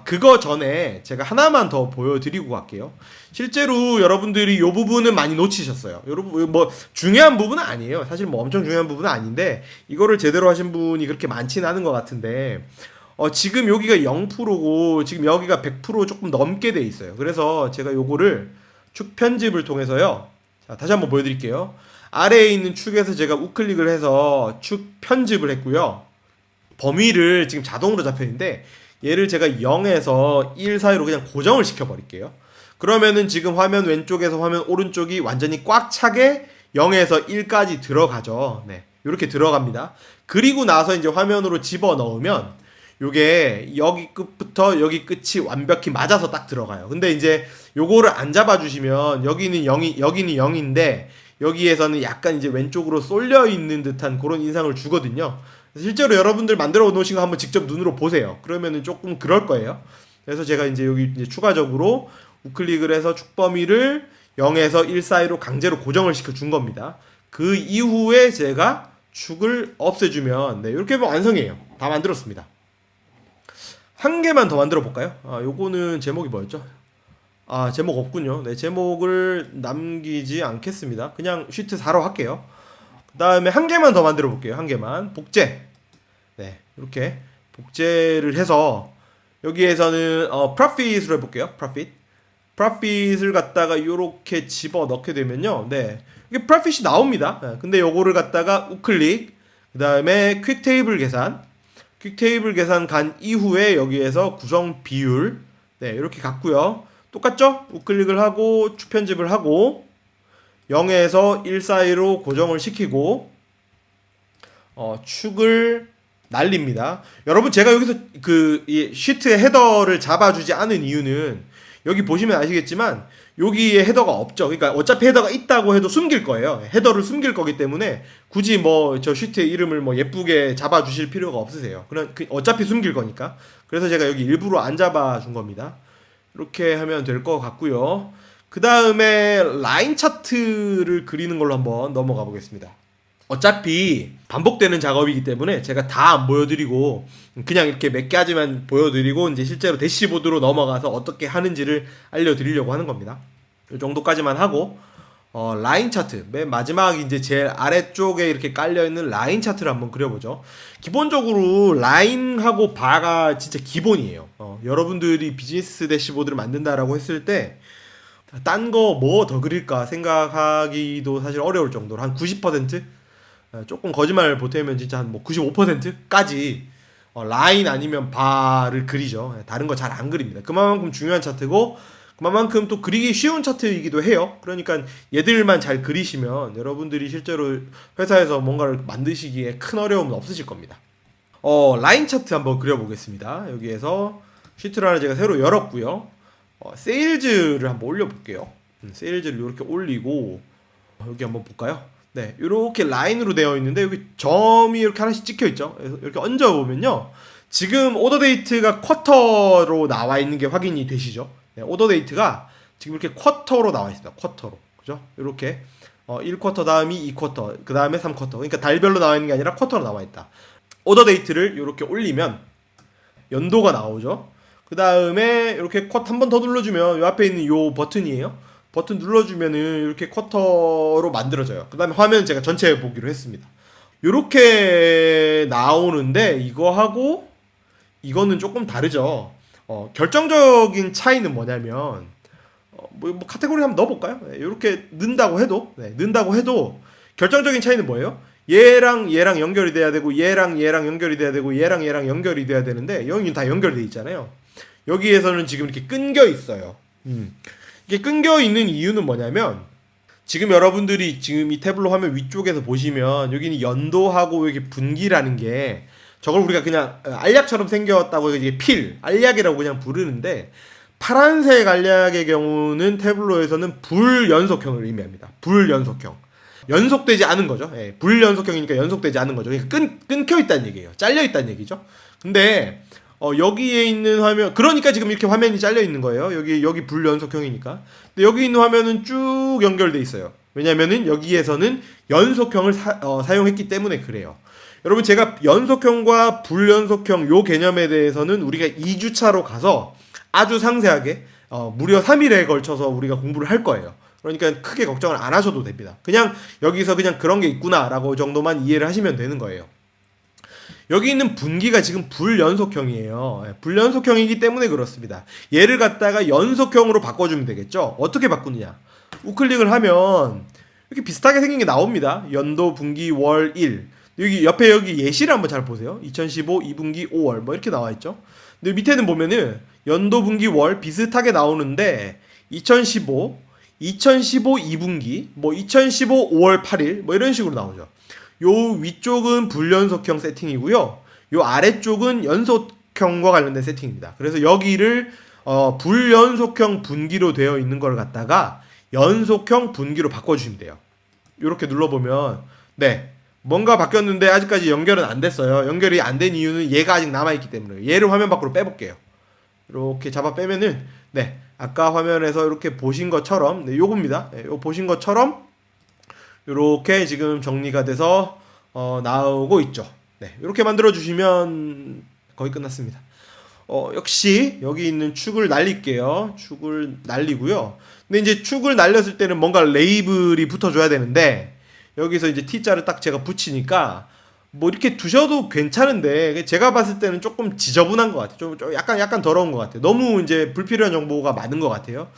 그거 전에 제가 하나만 더 보여드리고 갈게요. 실제로 여러분들이 이 부분은 많이 놓치셨어요. 여러분 뭐 중요한 부분은 아니에요. 사실 뭐 엄청 중요한 부분은 아닌데 이거를 제대로 하신 분이 그렇게 많지는 않은 것 같은데 지금 여기가 0%고 지금 여기가 100% 조금 넘게 돼 있어요. 그래서 제가 요거를 축 편집을 통해서요. 자, 다시 한번 보여드릴게요. 아래에 있는 축에서 제가 우클릭을 해서 축 편집을 했고요. 범위를 지금 자동으로 잡혀 있는데 얘를 제가 0에서 1 사이로 그냥 고정을 시켜버릴게요. 그러면은 지금 화면 왼쪽에서 화면 오른쪽이 완전히 꽉 차게 0에서 1까지 들어가죠. 네, 이렇게 들어갑니다. 그리고 나서 이제 화면으로 집어넣으면 요게 여기 끝부터 여기 끝이 완벽히 맞아서 딱 들어가요. 근데 이제 요거를 안 잡아주시면 여기는 0인데 여기에서는 약간 이제 왼쪽으로 쏠려 있는 듯한 그런 인상을 주거든요. 실제로 여러분들 만들어 놓으신 거 한번 직접 눈으로 보세요. 그러면은 조금 그럴 거예요. 그래서 제가 이제 여기 이제 추가적으로 우클릭을 해서 축 범위를 0에서 1 사이로 강제로 고정을 시켜 준 겁니다. 그 이후에 제가 축을 없애주면 네, 이렇게 하면 완성이에요. 다 만들었습니다. 한 개만 더 만들어 볼까요? 요거는 제목이 뭐였죠? 제목 없군요. 네, 제목을 남기지 않겠습니다. 그냥 쉬트 4로 할게요. 그 다음에 한 개만 더 만들어 볼게요. 한 개만. 복제. 네, 이렇게 복제를 해서 여기에서는 profit으로 해볼게요. profit을 갖다가 이렇게 집어 넣게 되면요, 네, 이게 profit이 나옵니다. 네, 근데 요거를 갖다가 우클릭, 그 다음에 퀵테이블 계산 간 이후에 여기에서 구성 비율, 네, 이렇게 갔고요. 똑같죠? 우클릭을 하고 축 편집을 하고 0에서 1 사이로 고정을 시키고 축을 날립니다. 여러분 제가 여기서 이 시트의 헤더를 잡아주지 않은 이유는 여기 보시면 아시겠지만 여기에 헤더가 없죠. 그러니까 어차피 헤더가 있다고 해도 숨길 거예요. 헤더를 숨길 거기 때문에 굳이 뭐 저 시트의 이름을 뭐 예쁘게 잡아주실 필요가 없으세요. 어차피 숨길 거니까. 그래서 제가 여기 일부러 안 잡아준 겁니다. 이렇게 하면 될 것 같고요. 그 다음에 라인 차트를 그리는 걸로 한번 넘어가 보겠습니다. 어차피 반복되는 작업이기 때문에 제가 다 안 보여드리고 그냥 이렇게 몇 가지만 보여드리고 이제 실제로 대시보드로 넘어가서 어떻게 하는지를 알려드리려고 하는 겁니다. 이 정도까지만 하고 라인 차트, 맨 마지막 이제 제일 아래쪽에 이렇게 깔려있는 라인 차트를 한번 그려보죠. 기본적으로 라인하고 바가 진짜 기본이에요. 여러분들이 비즈니스 대시보드를 만든다라고 했을 때 딴 거 뭐 더 그릴까 생각하기도 사실 어려울 정도로 한 90%? 조금 거짓말 보태면 진짜 한 뭐 95%까지 라인 아니면 바를 그리죠. 다른 거 잘 안 그립니다. 그만큼 중요한 차트고 그만큼 또 그리기 쉬운 차트이기도 해요. 그러니까 얘들만 잘 그리시면 여러분들이 실제로 회사에서 뭔가를 만드시기에 큰 어려움은 없으실 겁니다. 라인 차트 한번 그려보겠습니다. 여기에서 시트를 하나 제가 새로 열었고요. 세일즈를 한번 올려볼게요. 세일즈를 이렇게 올리고 여기 한번 볼까요? 네, 이렇게 라인으로 되어 있는데 여기 점이 이렇게 하나씩 찍혀 있죠. 그래서 이렇게 얹어 보면요, 지금 오더 데이트가 쿼터로 나와 있는 게 확인이 되시죠? 네, 오더 데이트가 지금 이렇게 쿼터로 나와 있습니다. 쿼터로, 그죠? 이렇게 1쿼터 다음이 2쿼터, 그 다음에 3쿼터. 그러니까 달별로 나와 있는 게 아니라 쿼터로 나와 있다. 오더 데이트를 이렇게 올리면 연도가 나오죠. 그 다음에 이렇게 컷 한 번 더 눌러주면 이 앞에 있는 요 버튼이에요. 버튼 눌러주면은 이렇게 쿼터로 만들어져요. 그 다음에 화면 제가 전체 보기로 했습니다. 이렇게 나오는데 이거하고 이거는 조금 다르죠. 결정적인 차이는 뭐냐면 뭐 카테고리 한번 넣어볼까요? 네, 이렇게 넣는다고 해도 결정적인 차이는 뭐예요? 얘랑 얘랑 연결이 돼야 되고 얘랑 얘랑 연결이 돼야 되고 얘랑 얘랑 연결이 돼야 되는데 여기 다 연결돼 있잖아요. 여기에서는 지금 이렇게 끊겨 있어요. 이게 끊겨 있는 이유는 뭐냐면 지금 여러분들이 지금 이 태블로 화면 위쪽에서 보시면 여기는 연도하고 여기 분기라는 게 저걸 우리가 그냥 알약처럼 생겼다고 이게 알약이라고 그냥 부르는데 파란색 알약의 경우는 태블로에서는 불연속형을 의미합니다. 불연속형. 연속되지 않은 거죠. 예, 불연속형이니까 연속되지 않은 거죠. 그러니까 끊겨 있다는 얘기예요. 잘려 있다는 얘기죠. 근데 여기에 있는 화면, 그러니까 지금 이렇게 화면이 잘려 있는 거예요. 여기 불연속형이니까. 근데 여기 있는 화면은 쭉 연결돼 있어요. 왜냐면은 여기에서는 연속형을 사용했기 때문에 그래요. 여러분, 제가 연속형과 불연속형 요 개념에 대해서는 우리가 2주차로 가서 아주 상세하게 무려 3일에 걸쳐서 우리가 공부를 할 거예요. 그러니까 크게 걱정을 안 하셔도 됩니다. 그냥 여기서 그냥 그런 게 있구나라고 정도만 이해를 하시면 되는 거예요. 여기 있는 분기가 지금 불연속형이에요. 불연속형이기 때문에 그렇습니다. 얘를 갖다가 연속형으로 바꿔주면 되겠죠. 어떻게 바꾸느냐? 우클릭을 하면 이렇게 비슷하게 생긴 게 나옵니다. 연도, 분기, 월, 일. 여기 옆에 여기 예시를 한번 잘 보세요. 2015 2분기 5월 뭐 이렇게 나와 있죠. 근데 밑에는 보면은 연도, 분기, 월 비슷하게 나오는데 2015 2분기 뭐 2015 5월 8일 뭐 이런 식으로 나오죠. 요 위쪽은 불연속형 세팅이고요. 요 아래쪽은 연속형과 관련된 세팅입니다. 그래서 여기를 불연속형 분기로 되어 있는 걸 갖다가 연속형 분기로 바꿔주시면 돼요. 이렇게 눌러보면 네, 뭔가 바뀌었는데 아직까지 연결은 안 됐어요. 연결이 안 된 이유는 얘가 아직 남아있기 때문에 얘를 화면 밖으로 빼볼게요. 이렇게 잡아 빼면은 네, 아까 화면에서 이렇게 보신 것처럼 네, 요겁니다. 네, 요 보신 것처럼 이렇게 지금 정리가 돼서 나오고 있죠. 네, 이렇게 만들어 주시면 거의 끝났습니다. 역시 여기 있는 축을 날릴게요. 축을 날리고요. 근데 이제 축을 날렸을 때는 뭔가 레이블이 붙어줘야 되는데 여기서 이제 T자를 딱 제가 붙이니까 뭐 이렇게 두셔도 괜찮은데 제가 봤을 때는 조금 지저분한 것 같아요. 좀 약간 더러운 것 같아요. 너무 이제 불필요한 정보가 많은 것 같아요.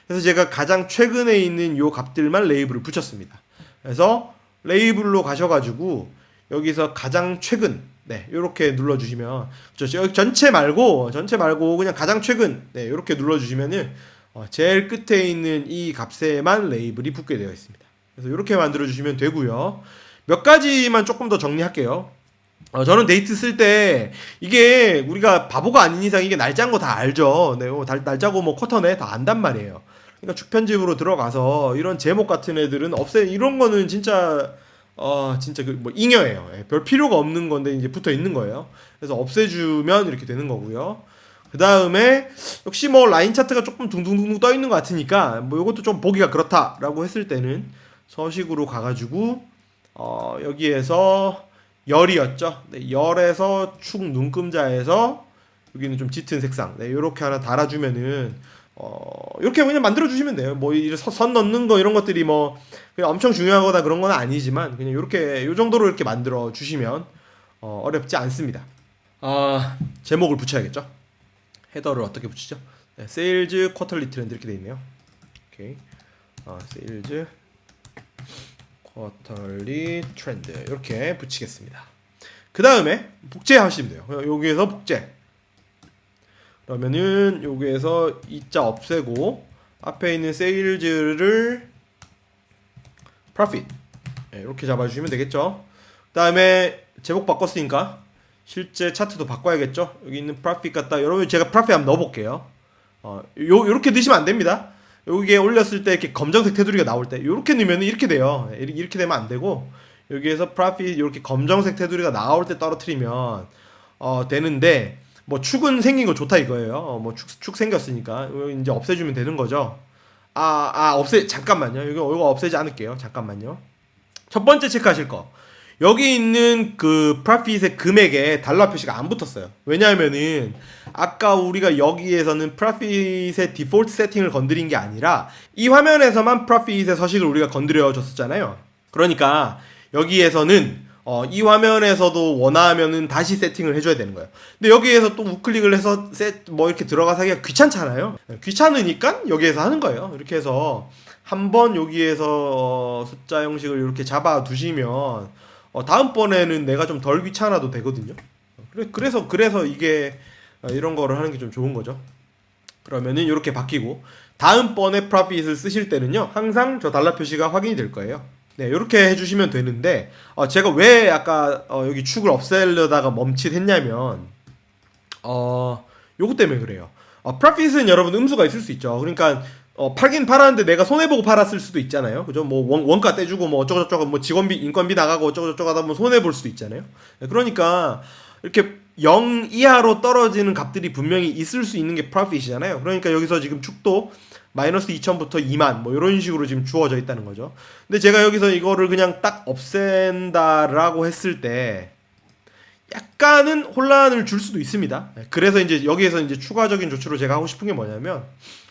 그래서 제가 가장 최근에 있는 요 값들만 레이블을 붙였습니다. 그래서 레이블로 가셔가지고 여기서 가장 최근 네 이렇게 눌러주시면 전체 말고 그냥 가장 최근 네 이렇게 눌러주시면은 제일 끝에 있는 이 값에만 레이블이 붙게 되어 있습니다. 그래서 이렇게 만들어 주시면 되고요. 몇 가지만 조금 더 정리할게요. 저는 데이트 쓸 때 이게 우리가 바보가 아닌 이상 이게 날짜인 거 다 알죠. 네, 날짜고 뭐 쿼터네 다 안단 말이에요. 그러니까 축편집으로 들어가서 이런 제목 같은 애들은 이런 거는 진짜 진짜 그 뭐 잉여예요. 별 필요가 없는 건데 이제 붙어 있는 거예요. 그래서 없애주면 이렇게 되는 거고요. 그 다음에 역시 뭐 라인 차트가 조금 둥둥둥둥 떠 있는 것 같으니까 뭐 이것도 좀 보기가 그렇다라고 했을 때는 서식으로 가가지고 여기에서 열이었죠. 네, 열에서 축 눈금자에서 여기는 좀 짙은 색상 네, 이렇게 하나 달아주면은 이렇게 그냥 만들어 주시면 돼요. 뭐 선 넣는 거 이런 것들이 뭐 그냥 엄청 중요하거나 그런 건 아니지만 그냥 이렇게 요 정도로 이렇게 만들어 주시면 어렵지 않습니다. 제목을 붙여야겠죠. 헤더를 어떻게 붙이죠? 네, 세일즈 쿼터리 트렌드 이렇게 돼 있네요. 오케이. 세일즈 쿼터리 트렌드 이렇게 붙이겠습니다. 그 다음에 복제하시면 돼요. 여기에서 복제. 그러면은 여기에서 이자 없애고 앞에 있는 세일즈를 profit 이렇게 잡아주시면 되겠죠. 그 다음에 제목 바꿨으니까 실제 차트도 바꿔야겠죠. 여기 있는 profit 갖다 여러분 제가 profit 한번 넣어볼게요. 요렇게 넣으시면 안 됩니다. 여기에 올렸을 때 이렇게 검정색 테두리가 나올 때 요렇게 넣으면 이렇게 돼요. 이렇게 되면 안 되고 여기에서 profit 이렇게 검정색 테두리가 나올 때 떨어뜨리면 되는데 뭐 축은 생긴 거 좋다 이거예요. 뭐 축 생겼으니까 이제 없애주면 되는 거죠. 잠깐만요. 이거 없애지 않을게요. 잠깐만요. 첫 번째 체크하실 거. 여기 있는 그 프로핏의 금액에 달러 표시가 안 붙었어요. 왜냐하면은 아까 우리가 여기에서는 프로핏의 디폴트 세팅을 건드린 게 아니라 이 화면에서만 프로핏의 서식을 우리가 건드려 줬었잖아요. 그러니까 여기에서는 이 화면에서도 원하면은 다시 세팅을 해줘야 되는 거예요. 근데 여기에서 또 우클릭을 해서 뭐 이렇게 들어가서 하기가 귀찮잖아요. 귀찮으니까 여기에서 하는 거예요. 이렇게 해서 한번 여기에서 숫자 형식을 이렇게 잡아 두시면 다음번에는 내가 좀 덜 귀찮아도 되거든요. 그래서 이게 이런 거를 하는 게 좀 좋은 거죠. 그러면은 이렇게 바뀌고 다음번에 프로핏을 쓰실 때는요 항상 저 달러 표시가 확인이 될 거예요. 네, 이렇게 해주시면 되는데 제가 왜 아까 여기 축을 없애려다가 멈칫했냐면 요거 때문에 그래요. 프로핏은 여러분 음수가 있을 수 있죠. 그러니까 팔긴 팔았는데 내가 손해보고 팔았을 수도 있잖아요. 그죠? 뭐 원가 떼주고 뭐 어쩌고저쩌고 뭐 직원비 인건비 나가고 어쩌고저쩌고 하다 보면 손해볼 수도 있잖아요. 네, 그러니까 이렇게 0 이하로 떨어지는 값들이 분명히 있을 수 있는 게 프로핏이잖아요. 그러니까 여기서 지금 축도 마이너스 2천부터 2만 뭐 이런 식으로 지금 주어져 있다는 거죠. 근데 제가 여기서 이거를 그냥 딱 없앤다라고 했을 때 약간은 혼란을 줄 수도 있습니다. 그래서 이제 여기에서 이제 추가적인 조치로 제가 하고 싶은 게 뭐냐면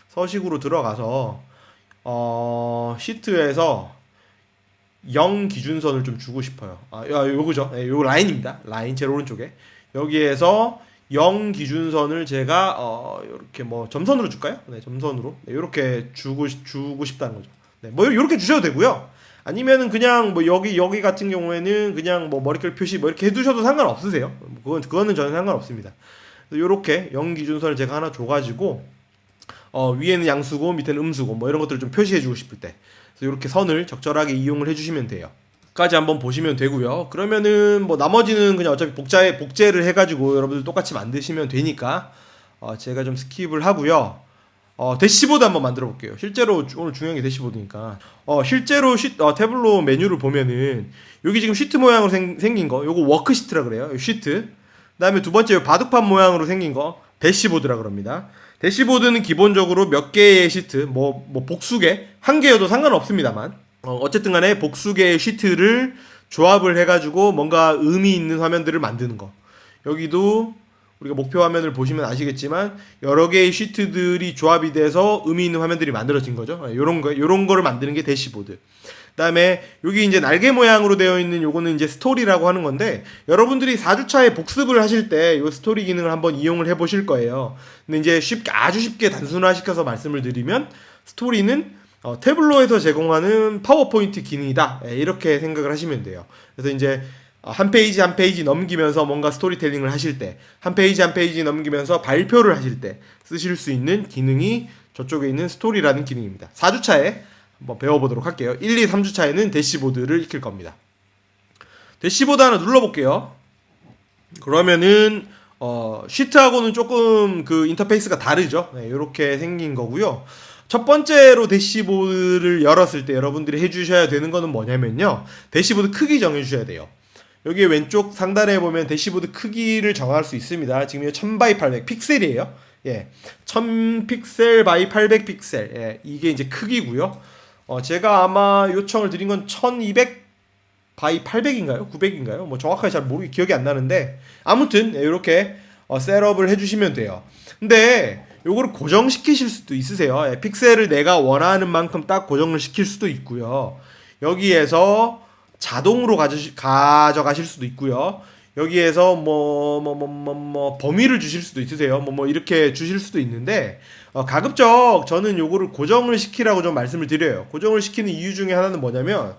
서식으로 들어가서 시트에서 0 기준선을 좀 주고 싶어요. 요거죠. 요 라인입니다. 라인 제일 오른쪽에 여기에서 0 기준선을 제가 이렇게 뭐 점선으로 줄까요? 네, 점선으로 이렇게 주고 싶다는 거죠. 네, 뭐 이렇게 주셔도 되고요. 아니면은 그냥 뭐 여기 같은 경우에는 그냥 뭐 머리결 표시 뭐 이렇게 해두셔도 상관없으세요. 그거는 전혀 상관없습니다. 이렇게 0 기준선을 제가 하나 줘가지고 위에는 양수고 밑에는 음수고 뭐 이런 것들을 좀 표시해주고 싶을 때 그래서 이렇게 선을 적절하게 이용을 해주시면 돼요. 까지 한번 보시면 되고요. 그러면은 뭐 나머지는 그냥 어차피 복제를 해가지고 여러분들 똑같이 만드시면 되니까 제가 좀 스킵을 하고요. 대시보드 한번 만들어 볼게요. 실제로 오늘 중요한 게 대시보드니까 실제로 태블로 메뉴를 보면은 여기 지금 시트 모양으로 생긴 거 요거 워크 시트라 그래요. 시트. 그다음에 두 번째 바둑판 모양으로 생긴 거 대시보드라 그럽니다. 대시보드는 기본적으로 몇 개의 시트 뭐 복수개 한 개여도 상관없습니다만 어쨌든 간에 복수개의 시트를 조합을 해가지고 뭔가 의미 있는 화면들을 만드는 거. 여기도 우리가 목표 화면을 보시면 아시겠지만 여러 개의 시트들이 조합이 돼서 의미 있는 화면들이 만들어진 거죠. 요런 거를 만드는 게 대시보드. 그다음에 여기 이제 날개 모양으로 되어 있는 요거는 이제 스토리라고 하는 건데 여러분들이 4주차에 복습을 하실 때 요 스토리 기능을 한번 이용을 해 보실 거예요. 근데 이제 아주 쉽게 단순화시켜서 말씀을 드리면 스토리는 태블로에서 제공하는 파워포인트 기능이다. 이렇게 생각을 하시면 돼요. 그래서 이제 한 페이지 한 페이지 넘기면서 뭔가 스토리텔링을 하실 때, 한 페이지 한 페이지 넘기면서 발표를 하실 때 쓰실 수 있는 기능이 저쪽에 있는 스토리라는 기능입니다. 4주차에 한번 배워보도록 할게요. 1, 2, 3주차에는 대시보드를 익힐 겁니다. 대시보드 하나 눌러볼게요. 그러면은 시트하고는 조금 그 인터페이스가 다르죠. 네, 이렇게 생긴 거고요. 첫 번째로 대시보드를 열었을 때 여러분들이 해주셔야 되는 거는 뭐냐면요. 대시보드 크기 정해주셔야 돼요. 여기 왼쪽 상단에 보면 대시보드 크기를 정할 수 있습니다. 지금 이거 1000x800 픽셀이에요. 예, 1000픽셀 x 800 픽셀. 예, 이게 이제 크기고요. 제가 아마 요청을 드린 건 1200 x 800인가요? 900인가요? 뭐 정확하게 잘 기억이 안 나는데 아무튼 이렇게 셋업을 해주시면 돼요. 근데 요거를 고정시키실 수도 있으세요. 예, 픽셀을 내가 원하는 만큼 딱 고정을 시킬 수도 있고요. 여기에서 자동으로 가져가실 수도 있고요. 여기에서 범위를 주실 수도 있으세요. 이렇게 주실 수도 있는데, 가급적 저는 요거를 고정을 시키라고 좀 말씀을 드려요. 고정을 시키는 이유 중에 하나는 뭐냐면,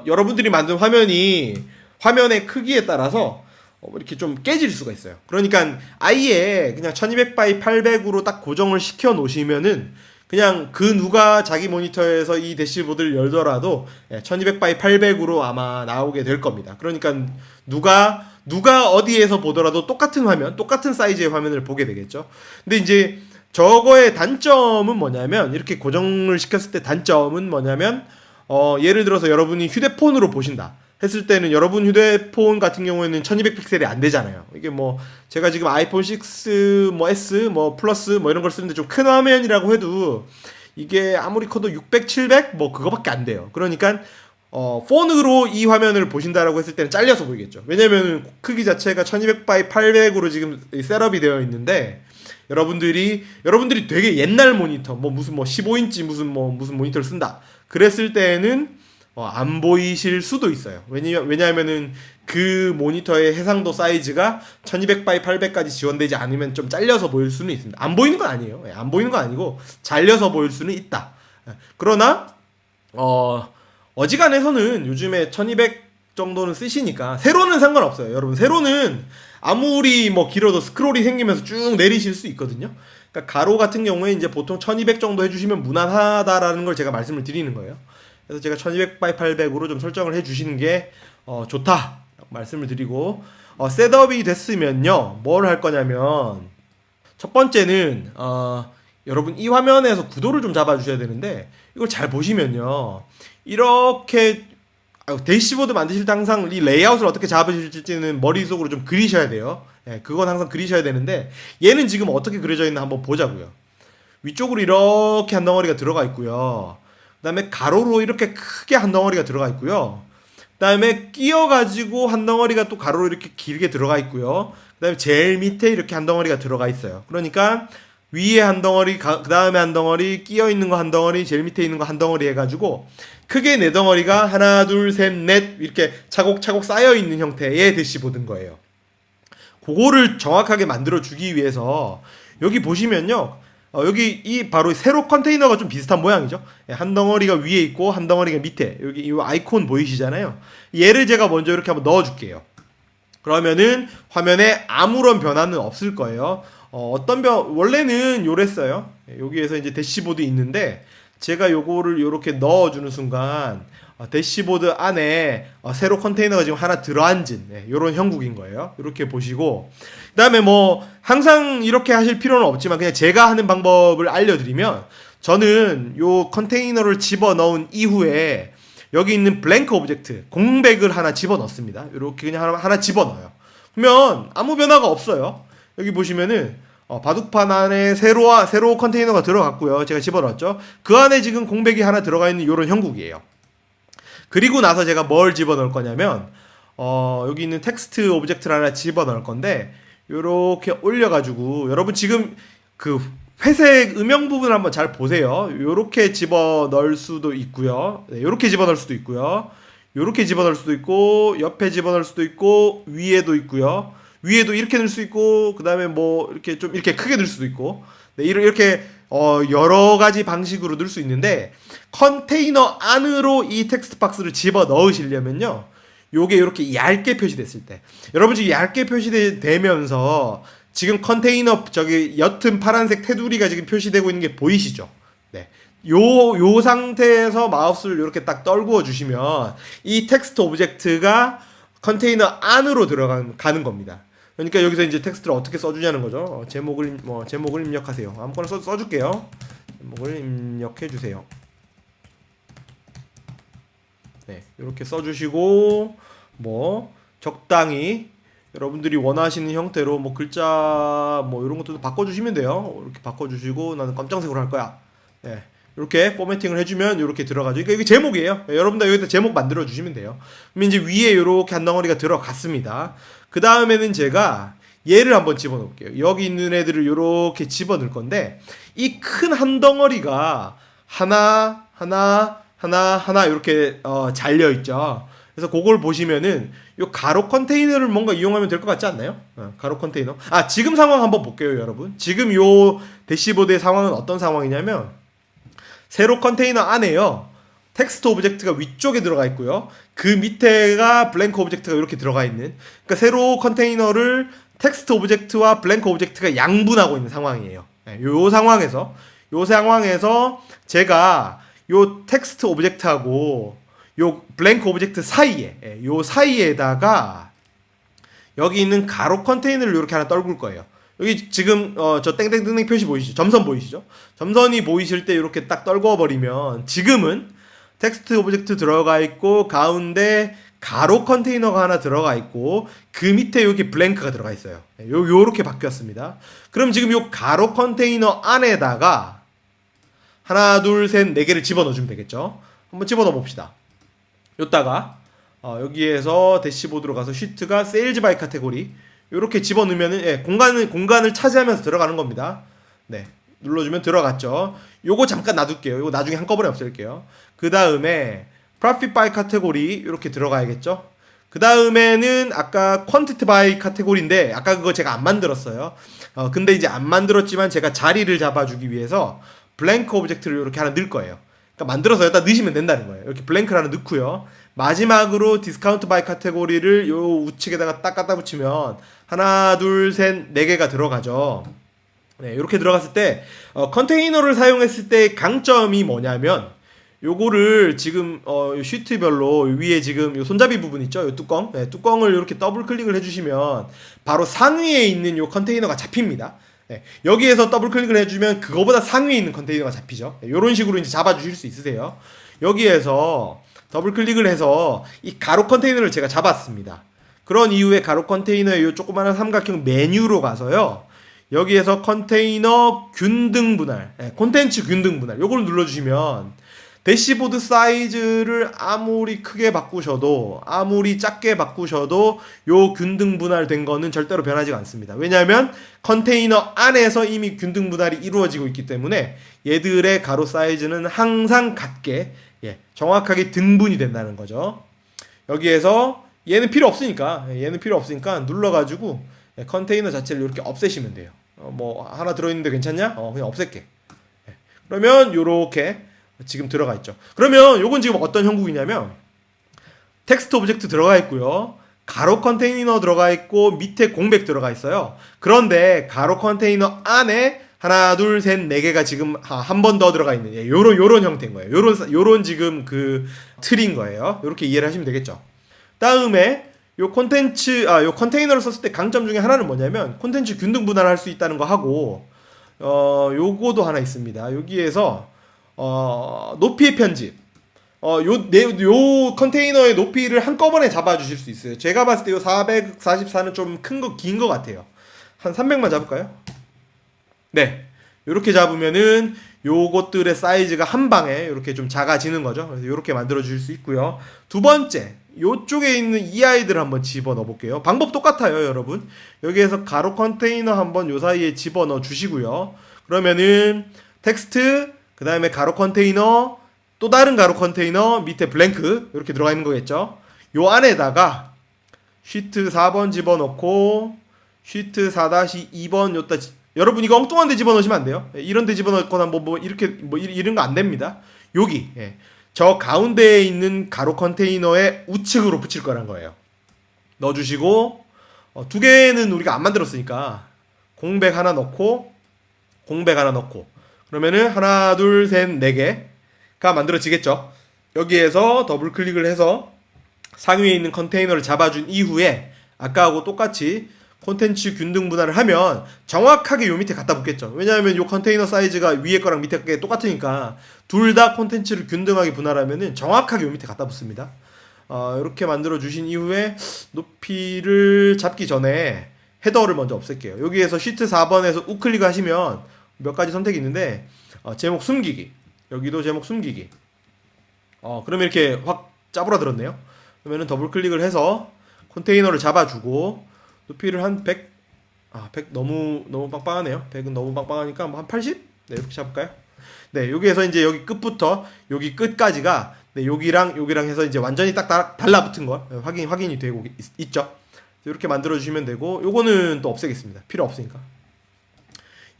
여러분들이 만든 화면의 크기에 따라서 이렇게 좀 깨질 수가 있어요. 그러니까 아예 그냥 1200 x 800으로 딱 고정을 시켜 놓으시면은 그냥 그 누가 자기 모니터에서 이 대시보드를 열더라도 1200 x 800으로 아마 나오게 될 겁니다. 그러니까 누가 어디에서 보더라도 똑같은 화면, 똑같은 사이즈의 화면을 보게 되겠죠. 근데 이제 저거의 단점은 뭐냐면, 이렇게 고정을 시켰을 때 단점은 뭐냐면, 예를 들어서 여러분이 휴대폰으로 보신다 했을 때는 여러분 휴대폰 같은 경우에는 1200 픽셀이 안 되잖아요. 이게 제가 지금 아이폰 6 S 플러스 이런 걸 쓰는데 좀 큰 화면이라고 해도 이게 아무리 커도 600, 700 그거밖에 안 돼요. 그러니까 폰으로 이 화면을 보신다라고 했을 때는 잘려서 보이겠죠. 왜냐면 크기 자체가 1200 x 800으로 지금 셋업이 되어 있는데, 여러분들이 되게 옛날 모니터 무슨 15인치 무슨 모니터를 쓴다 그랬을 때에는 안 보이실 수도 있어요. 왜냐하면은 그 모니터의 해상도 사이즈가 1200 x 800까지 지원되지 않으면 좀 잘려서 보일 수는 있습니다. 안 보이는 건 아니에요. 안 보이는 건 아니고 잘려서 보일 수는 있다. 그러나 어지간해서는 요즘에 1200 정도는 쓰시니까 세로는 상관없어요. 여러분, 세로는 아무리 길어도 스크롤이 생기면서 쭉 내리실 수 있거든요. 그러니까 가로 같은 경우에 이제 보통 1200 정도 해주시면 무난하다라는 걸 제가 말씀을 드리는 거예요. 그래서 제가 1200 x 800으로 좀 설정을 해주시는 게 좋다 말씀을 드리고, 셋업이 됐으면요 뭘 할 거냐면, 첫 번째는 여러분 이 화면에서 구도를 좀 잡아주셔야 되는데, 이걸 잘 보시면요 이렇게 대시보드 만드실 때 항상 이 레이아웃을 어떻게 잡으실지는 머릿속으로 좀 그리셔야 돼요. 그건 항상 그리셔야 되는데, 얘는 지금 어떻게 그려져 있나 한번 보자고요. 위쪽으로 이렇게 한 덩어리가 들어가 있고요. 그 다음에 가로로 이렇게 크게 한 덩어리가 들어가 있고요. 그 다음에 끼어가지고 한 덩어리가 또 가로로 이렇게 길게 들어가 있고요. 그 다음에 제일 밑에 이렇게 한 덩어리가 들어가 있어요. 그러니까 위에 한 덩어리, 그 다음에 한 덩어리, 끼어 있는 거 한 덩어리, 제일 밑에 있는 거 한 덩어리 해가지고 크게 네 덩어리가 하나, 둘, 셋, 넷 이렇게 차곡차곡 쌓여 있는 형태의 대시보드인 거예요. 그거를 정확하게 만들어 주기 위해서 여기 보시면요, 여기 이 바로 세로 컨테이너가 좀 비슷한 모양이죠. 한 덩어리가 위에 있고 한 덩어리가 밑에, 여기 이 아이콘 보이시잖아요. 얘를 제가 먼저 이렇게 한번 넣어줄게요. 그러면은 화면에 아무런 변화는 없을 거예요. 원래는 요랬어요. 여기에서 이제 대시보드 있는데, 제가 요거를 요렇게 넣어주는 순간 대시보드 안에 세로 컨테이너가 지금 하나 들어앉은 요런 형국인 거예요. 이렇게 보시고, 그 다음에 항상 이렇게 하실 필요는 없지만 그냥 제가 하는 방법을 알려드리면, 저는 요 컨테이너를 집어넣은 이후에 여기 있는 블랭크 오브젝트, 공백을 하나 집어넣습니다. 이렇게 그냥 하나 집어넣어요. 그러면 아무 변화가 없어요. 여기 보시면은 바둑판 안에 세로 컨테이너가 들어갔고요. 제가 집어넣었죠. 그 안에 지금 공백이 하나 들어가 있는 이런 형국이에요. 그리고 나서 제가 뭘 집어넣을 거냐면, 여기 있는 텍스트 오브젝트를 하나 집어넣을 건데, 요렇게 올려가지고, 여러분 지금 그 회색 음영 부분을 한번 잘 보세요. 요렇게 집어넣을 수도 있고요. 네, 요렇게 집어넣을 수도 있고요. 요렇게 집어넣을 수도 있고, 옆에 집어넣을 수도 있고, 위에도 있고요. 위에도 이렇게 넣을 수 있고, 그 다음에 이렇게 좀 이렇게 크게 넣을 수도 있고, 네, 이렇게 여러 가지 방식으로 넣을 수 있는데, 컨테이너 안으로 이 텍스트 박스를 집어 넣으시려면요, 요게 이렇게 얇게 표시됐을 때, 여러분 지금 얇게 표시되면서 지금 컨테이너 저기 옅은 파란색 테두리가 지금 표시되고 있는 게 보이시죠? 네. 요 상태에서 마우스를 이렇게 딱 떨구어 주시면 이 텍스트 오브젝트가 컨테이너 안으로 들어가는 겁니다. 그러니까 여기서 이제 텍스트를 어떻게 써주냐는 거죠. 제목을 입력하세요. 아무거나 써줄게요. 제목을 입력해 주세요. 네, 이렇게 써주시고 적당히 여러분들이 원하시는 형태로 글자 이런 것도 바꿔주시면 돼요. 이렇게 바꿔주시고, 나는 검정색으로 할 거야. 네, 이렇게 포매팅을 해주면 이렇게 들어가죠. 그러니까 이게 제목이에요. 네, 여러분들 여기다 제목 만들어 주시면 돼요. 그러면 이제 위에 이렇게 한 덩어리가 들어갔습니다. 그 다음에는 제가 얘를 한번 집어넣을게요. 여기 있는 애들을 이렇게 집어넣을 건데 이 큰 한 덩어리가 하나 하나 하나 하나 이렇게 잘려 있죠. 그래서 그걸 보시면은 요 가로 컨테이너를 뭔가 이용하면 될 것 같지 않나요? 가로 컨테이너. 아, 지금 상황 한번 볼게요, 여러분. 지금 요 대시보드의 상황은 어떤 상황이냐면 세로 컨테이너 안에요. 텍스트 오브젝트가 위쪽에 들어가 있고요. 그 밑에가 블랭크 오브젝트가 이렇게 들어가 있는. 그러니까 세로 컨테이너를 텍스트 오브젝트와 블랭크 오브젝트가 양분하고 있는 상황이에요. 요 상황에서 제가 요 텍스트 오브젝트하고 요 블랭크 오브젝트 사이에 요 사이에다가 여기 있는 가로 컨테이너를 이렇게 하나 떨굴 거예요. 여기 지금 저 땡땡땡땡 표시 보이시죠? 점선 보이시죠? 점선이 보이실 때 이렇게 딱 떨궈 버리면 지금은 텍스트 오브젝트 들어가 있고 가운데 가로 컨테이너가 하나 들어가 있고 그 밑에 여기 블랭크가 들어가 있어요. 요렇게 바뀌었습니다. 그럼 지금 요 가로 컨테이너 안에다가 하나 둘 셋 네 개를 집어넣어 주면 되겠죠. 한번 집어넣어 봅시다. 요따가 여기에서 대시보드로 가서 시트가 세일즈 바이 카테고리 요렇게 집어넣으면은 공간을 차지하면서 들어가는 겁니다. 네, 눌러주면 들어갔죠. 요거 잠깐 놔둘게요. 요거 나중에 한꺼번에 없앨게요. 그 다음에 profit by 카테고리 이렇게 들어가야겠죠. 그 다음에는 아까 quantity by 카테고리인데 아까 그거 제가 안 만들었어요. 근데 이제 안 만들었지만 제가 자리를 잡아주기 위해서 블랭크 오브젝트를 이렇게 하나 넣을 거예요. 그러니까 만들어서 여기다 넣으시면 된다는 거예요. 이렇게 블랭크를 하나 넣고요. 마지막으로 디스카운트 바이 카테고리를 요 우측에다가 딱 갖다 붙이면 하나 둘 셋 네 개가 들어가죠. 네, 이렇게 들어갔을 때 컨테이너를 사용했을 때 강점이 뭐냐면 요거를 지금 시트별로 위에 지금 요 손잡이 부분 있죠? 요 뚜껑. 네, 뚜껑을 이렇게 더블 클릭을 해주시면 바로 상위에 있는 요 컨테이너가 잡힙니다. 네, 여기에서 더블 클릭을 해주면 그거보다 상위에 있는 컨테이너가 잡히죠. 네, 요런 식으로 이제 잡아주실 수 있으세요. 여기에서 더블 클릭을 해서 이 가로 컨테이너를 제가 잡았습니다. 그런 이후에 가로 컨테이너의 요 조그마한 삼각형 메뉴로 가서요. 여기에서 컨테이너 균등 분할, 콘텐츠 균등 분할 요걸 눌러주시면 대시보드 사이즈를 아무리 크게 바꾸셔도 아무리 작게 바꾸셔도 요 균등 분할된 거는 절대로 변하지 않습니다. 왜냐하면 컨테이너 안에서 이미 균등 분할이 이루어지고 있기 때문에 얘들의 가로 사이즈는 항상 같게 정확하게 등분이 된다는 거죠. 여기에서 얘는 필요 없으니까 눌러가지고 컨테이너 자체를 이렇게 없애시면 돼요. 뭐 하나 들어있는데 괜찮냐? 그냥 없앨게. 그러면 요렇게 지금 들어가 있죠. 그러면 요건 지금 어떤 형국이냐면 텍스트 오브젝트 들어가 있고요. 가로 컨테이너 들어가 있고 밑에 공백 들어가 있어요. 그런데 가로 컨테이너 안에 하나 둘 셋 네 개가 지금 한 번 더 들어가 있는 요런 형태인 거예요. 요런 지금 그 틀인 거예요. 요렇게 이해를 하시면 되겠죠. 다음에 요 컨테이너를 썼을 때 강점 중에 하나는 뭐냐면 콘텐츠 균등 분할할 수 있다는 거 하고 요거도 하나 있습니다. 여기에서 높이의 편집. 요 컨테이너의 높이를 한꺼번에 잡아주실 수 있어요. 제가 봤을 때 요 444는 좀 긴 거 같아요. 한 300만 잡을까요? 네. 요렇게 잡으면은 요것들의 사이즈가 한 방에 이렇게 좀 작아지는 거죠. 그래서 요렇게 만들어 주실 수 있고요. 두 번째, 요쪽에 있는 이 아이들을 한번 집어 넣어 볼게요. 방법 똑같아요, 여러분. 여기에서 가로 컨테이너 한번 요 사이에 집어 넣어 주시고요. 그러면은 텍스트, 그 다음에 가로 컨테이너, 또 다른 가로 컨테이너, 밑에 블랭크 이렇게 들어가 있는 거겠죠. 요 안에다가 시트 4번 집어넣고 시트 4-2번 요따 여러분 이거 엉뚱한 데 집어넣으시면 안 돼요. 이런 데 집어넣거나 이런 거 안 됩니다. 여기 저 가운데에 있는 가로 컨테이너의 우측으로 붙일 거란 거예요. 넣어주시고 두 개는 우리가 안 만들었으니까 공백 하나 넣고 그러면은 하나 둘 셋 네 개가 만들어지겠죠. 여기에서 더블 클릭을 해서 상위에 있는 컨테이너를 잡아준 이후에 아까하고 똑같이 콘텐츠 균등 분할을 하면 정확하게 요 밑에 갖다 붙겠죠. 왜냐하면 요 컨테이너 사이즈가 위에 거랑 밑에 게 똑같으니까 둘 다 콘텐츠를 균등하게 분할하면은 정확하게 요 밑에 갖다 붙습니다. 이렇게 만들어 주신 이후에 높이를 잡기 전에 헤더를 먼저 없앨게요. 여기에서 시트 4번에서 우클릭 하시면 몇 가지 선택이 있는데 제목 숨기기, 여기도 제목 숨기기. 그러면 이렇게 확 짜부라들었네요. 그러면은 더블 클릭을 해서 컨테이너를 잡아주고 높이를 한 100 너무 빵빵하네요. 100은 너무 빵빵하니까 뭐 한 80? 네, 이렇게 잡을까요? 네, 여기에서 이제 여기 끝부터 여기 끝까지가 네, 여기랑 해서 이제 완전히 딱 달라붙은 거 확인이 되고 있죠. 이렇게 만들어 주시면 되고, 요거는 또 없애겠습니다. 필요 없으니까.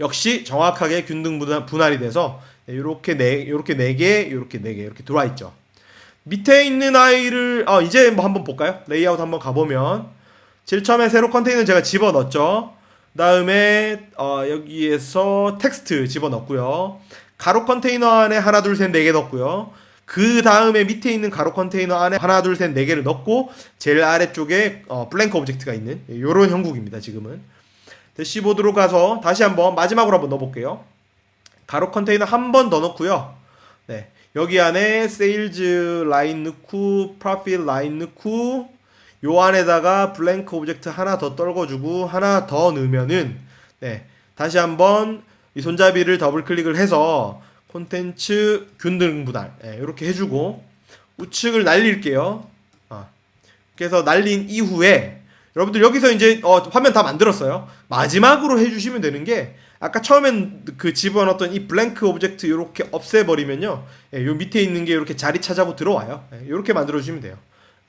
역시 정확하게 균등 분할이 돼서 요렇게 네 개 이렇게 들어와 있죠. 밑에 있는 아이를 이제 뭐 한번 볼까요? 레이아웃 한번 가보면 제일 처음에 세로 컨테이너 제가 집어넣었죠. 다음에 여기에서 텍스트 집어넣고요. 가로 컨테이너 안에 하나 둘 셋 네 개 넣고요. 그 다음에 밑에 있는 가로 컨테이너 안에 하나 둘 셋 네 개를 넣고 제일 아래쪽에 블랭크 오브젝트가 있는 요런 형국입니다. 지금은 대시보드로 가서 다시 한번 마지막으로 한번 넣어볼게요. 가로 컨테이너 한 번 더 넣고요. 네, 여기 안에 세일즈 라인 넣고 프로필 라인 넣고 요 안에다가 블랭크 오브젝트 하나 더 떨궈주고 하나 더 넣으면은 네, 다시 한번 이 손잡이를 더블 클릭을 해서 콘텐츠 균등 분할 이렇게 해주고 우측을 날릴게요. 그래서 날린 이후에 여러분들 여기서 이제 화면 다 만들었어요. 마지막으로 해주시면 되는 게 아까 처음엔 그 집어넣었던 이 블랭크 오브젝트 이렇게 없애버리면요, 요 밑에 있는 게 이렇게 자리 차지하고 들어와요. 이렇게 만들어주시면 돼요.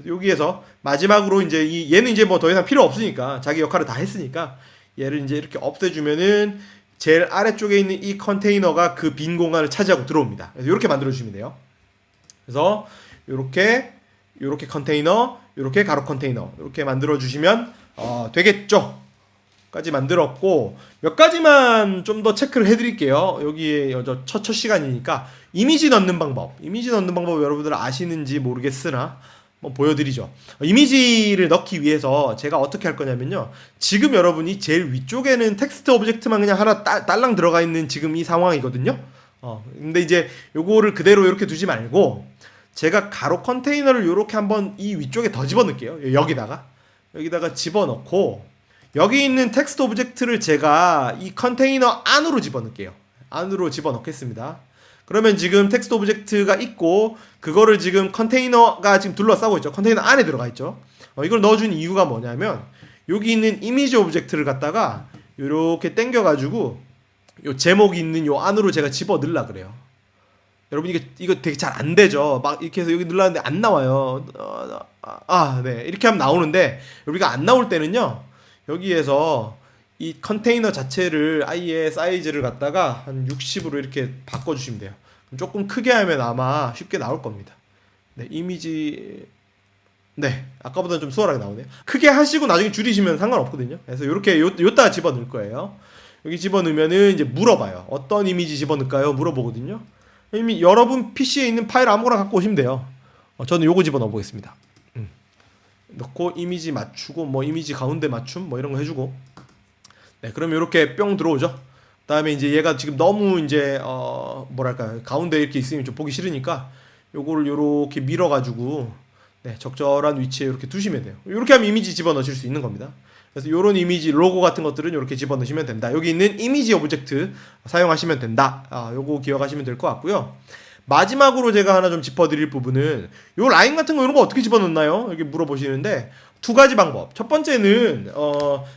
여기에서 마지막으로 이제 얘는 이제 뭐 더 이상 필요 없으니까 자기 역할을 다 했으니까 얘를 이제 이렇게 없애주면은 제일 아래쪽에 있는 이 컨테이너가 그 빈 공간을 차지하고 들어옵니다. 그래서 이렇게 만들어주시면 돼요. 그래서 요렇게 컨테이너, 요렇게 가로 컨테이너 이렇게 만들어주시면 되겠죠. 까지 만들었고 몇 가지만 좀 더 체크를 해드릴게요. 여기에 첫 시간이니까 이미지 넣는 방법 여러분들 아시는지 모르겠으나 보여드리죠. 이미지를 넣기 위해서 제가 어떻게 할 거냐면요, 지금 여러분이 제일 위쪽에는 텍스트 오브젝트만 그냥 하나 딸랑 들어가 있는 지금 이 상황이거든요. 근데 이제 요거를 그대로 이렇게 두지 말고 제가 가로 컨테이너를 이렇게 한번 이 위쪽에 더 집어넣을게요. 여기다가 집어넣고 여기 있는 텍스트 오브젝트를 제가 이 컨테이너 안으로 집어넣을게요. 안으로 집어넣겠습니다. 그러면 지금 텍스트 오브젝트가 있고 그거를 지금 컨테이너가 지금 둘러싸고 있죠. 컨테이너 안에 들어가 있죠. 이걸 넣어준 이유가 뭐냐면 여기 있는 이미지 오브젝트를 갖다가 이렇게 당겨가지고 요 제목이 있는 요 안으로 제가 집어 넣으려 그래요. 여러분 이거 되게 잘 안 되죠. 막 이렇게 해서 여기 눌렀는데 안 나와요. 네, 이렇게 하면 나오는데 여기가 안 나올 때는요, 여기에서 이 컨테이너 자체를 아예 사이즈를 갖다가 한 60으로 이렇게 바꿔주시면 돼요. 조금 크게 하면 아마 쉽게 나올 겁니다. 네, 이미지 아까보다는 좀 수월하게 나오네요. 크게 하시고 나중에 줄이시면 상관없거든요. 그래서 이렇게 요따 집어넣을 거예요. 여기 집어넣으면은 이제 물어봐요. 어떤 이미지 집어넣을까요? 물어보거든요. 이미 여러분 PC에 있는 파일 아무거나 갖고 오시면 돼요. 저는 요거 집어넣어 보겠습니다. 넣고 이미지 맞추고 뭐 이미지 가운데 맞춤 뭐 이런 거 해주고, 네, 그러면 이렇게 뿅 들어오죠. 그다음에 이제 얘가 지금 너무 이제 뭐랄까 가운데 이렇게 있으면 좀 보기 싫으니까 요거를 요렇게 밀어가지고 네, 적절한 위치에 이렇게 두시면 돼요. 이렇게 하면 이미지 집어넣으실 수 있는 겁니다. 그래서 요런 이미지 로고 같은 것들은 이렇게 집어넣으시면 된다. 여기 있는 이미지 오브젝트 사용하시면 된다. 요거 기억하시면 될 것 같고요. 마지막으로 제가 하나 좀 짚어드릴 부분은 요 라인 같은 거 이런 거 어떻게 집어넣나요? 이렇게 물어보시는데 두 가지 방법. 첫 번째는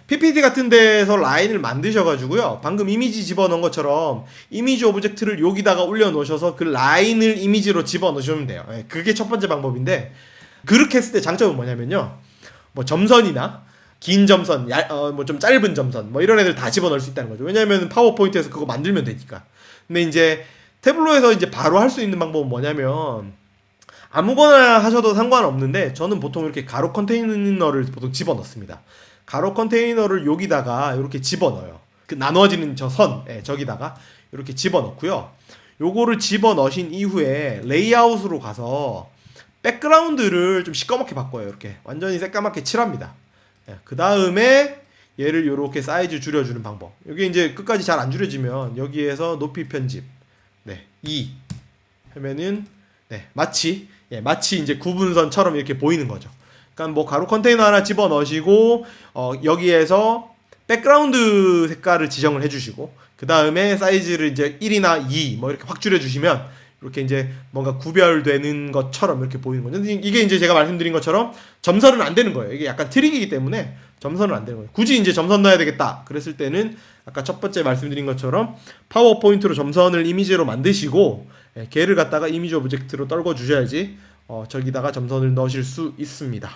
PPT 같은 데서 라인을 만드셔가지고요, 방금 이미지 집어넣은 것처럼 이미지 오브젝트를 여기다가 올려놓으셔서 그 라인을 이미지로 집어넣으시면 돼요. 그게 첫 번째 방법인데, 그렇게 했을 때 장점은 뭐냐면요, 뭐 점선이나 긴 점선, 뭐 좀 짧은 점선 뭐 이런 애들 다 집어넣을 수 있다는 거죠. 왜냐면 파워포인트에서 그거 만들면 되니까. 근데 이제 태블로에서 이제 바로 할 수 있는 방법은 뭐냐면 아무거나 하셔도 상관없는데 저는 보통 이렇게 가로 컨테이너를 보통 집어넣습니다. 가로 컨테이너를 여기다가 이렇게 집어넣어요. 그 나눠지는 저 선, 저기다가 이렇게 집어넣고요. 요거를 집어넣으신 이후에 레이아웃으로 가서 백그라운드를 좀 시꺼멓게 바꿔요. 이렇게 완전히 새까맣게 칠합니다. 그 다음에 얘를 이렇게 사이즈 줄여주는 방법. 여기 이제 끝까지 잘 안 줄여지면 여기에서 높이 편집 2 하면은 마치 이제 구분선처럼 이렇게 보이는 거죠. 그러니까 뭐 가로 컨테이너 하나 집어 넣으시고 여기에서 백그라운드 색깔을 지정을 해주시고 그 다음에 사이즈를 이제 1이나 2 뭐 이렇게 확 줄여주시면 이렇게 이제 뭔가 구별되는 것처럼 이렇게 보이는 거죠. 이게 이제 제가 말씀드린 것처럼 점선은 안 되는 거예요. 이게 약간 트릭이기 때문에 점선은 안 되는 거예요. 굳이 이제 점선 넣어야 되겠다 그랬을 때는 아까 첫 번째 말씀드린 것처럼 파워포인트로 점선을 이미지로 만드시고 걔를 갖다가 이미지 오브젝트로 떨궈 주셔야지 저기다가 점선을 넣으실 수 있습니다.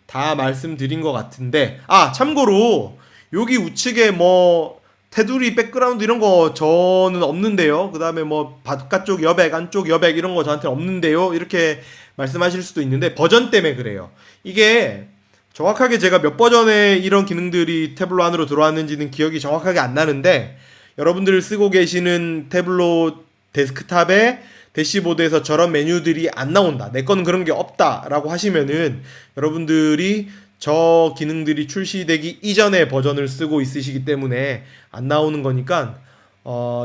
다 말씀드린 것 같은데, 참고로 여기 우측에 뭐 테두리 백그라운드 이런 거 저는 없는데요. 그 다음에 뭐 바깥쪽 여백 안쪽 여백 이런 거 저한테 없는데요, 이렇게 말씀하실 수도 있는데 버전 때문에 그래요. 이게 정확하게 제가 몇 버전에 이런 기능들이 태블로 안으로 들어왔는지는 기억이 정확하게 안 나는데, 여러분들 쓰고 계시는 태블로 데스크탑에 대시보드에서 저런 메뉴들이 안 나온다, 내 거는 그런 게 없다 라고 하시면은 여러분들이 저 기능들이 출시되기 이전의 버전을 쓰고 있으시기 때문에 안 나오는 거니까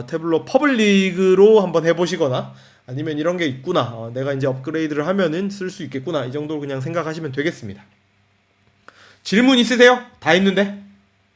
태블로 퍼블릭으로 한번 해보시거나, 아니면 이런 게 있구나, 내가 이제 업그레이드를 하면은 쓸 수 있겠구나, 이 정도로 그냥 생각하시면 되겠습니다. 질문 있으세요? 다 했는데?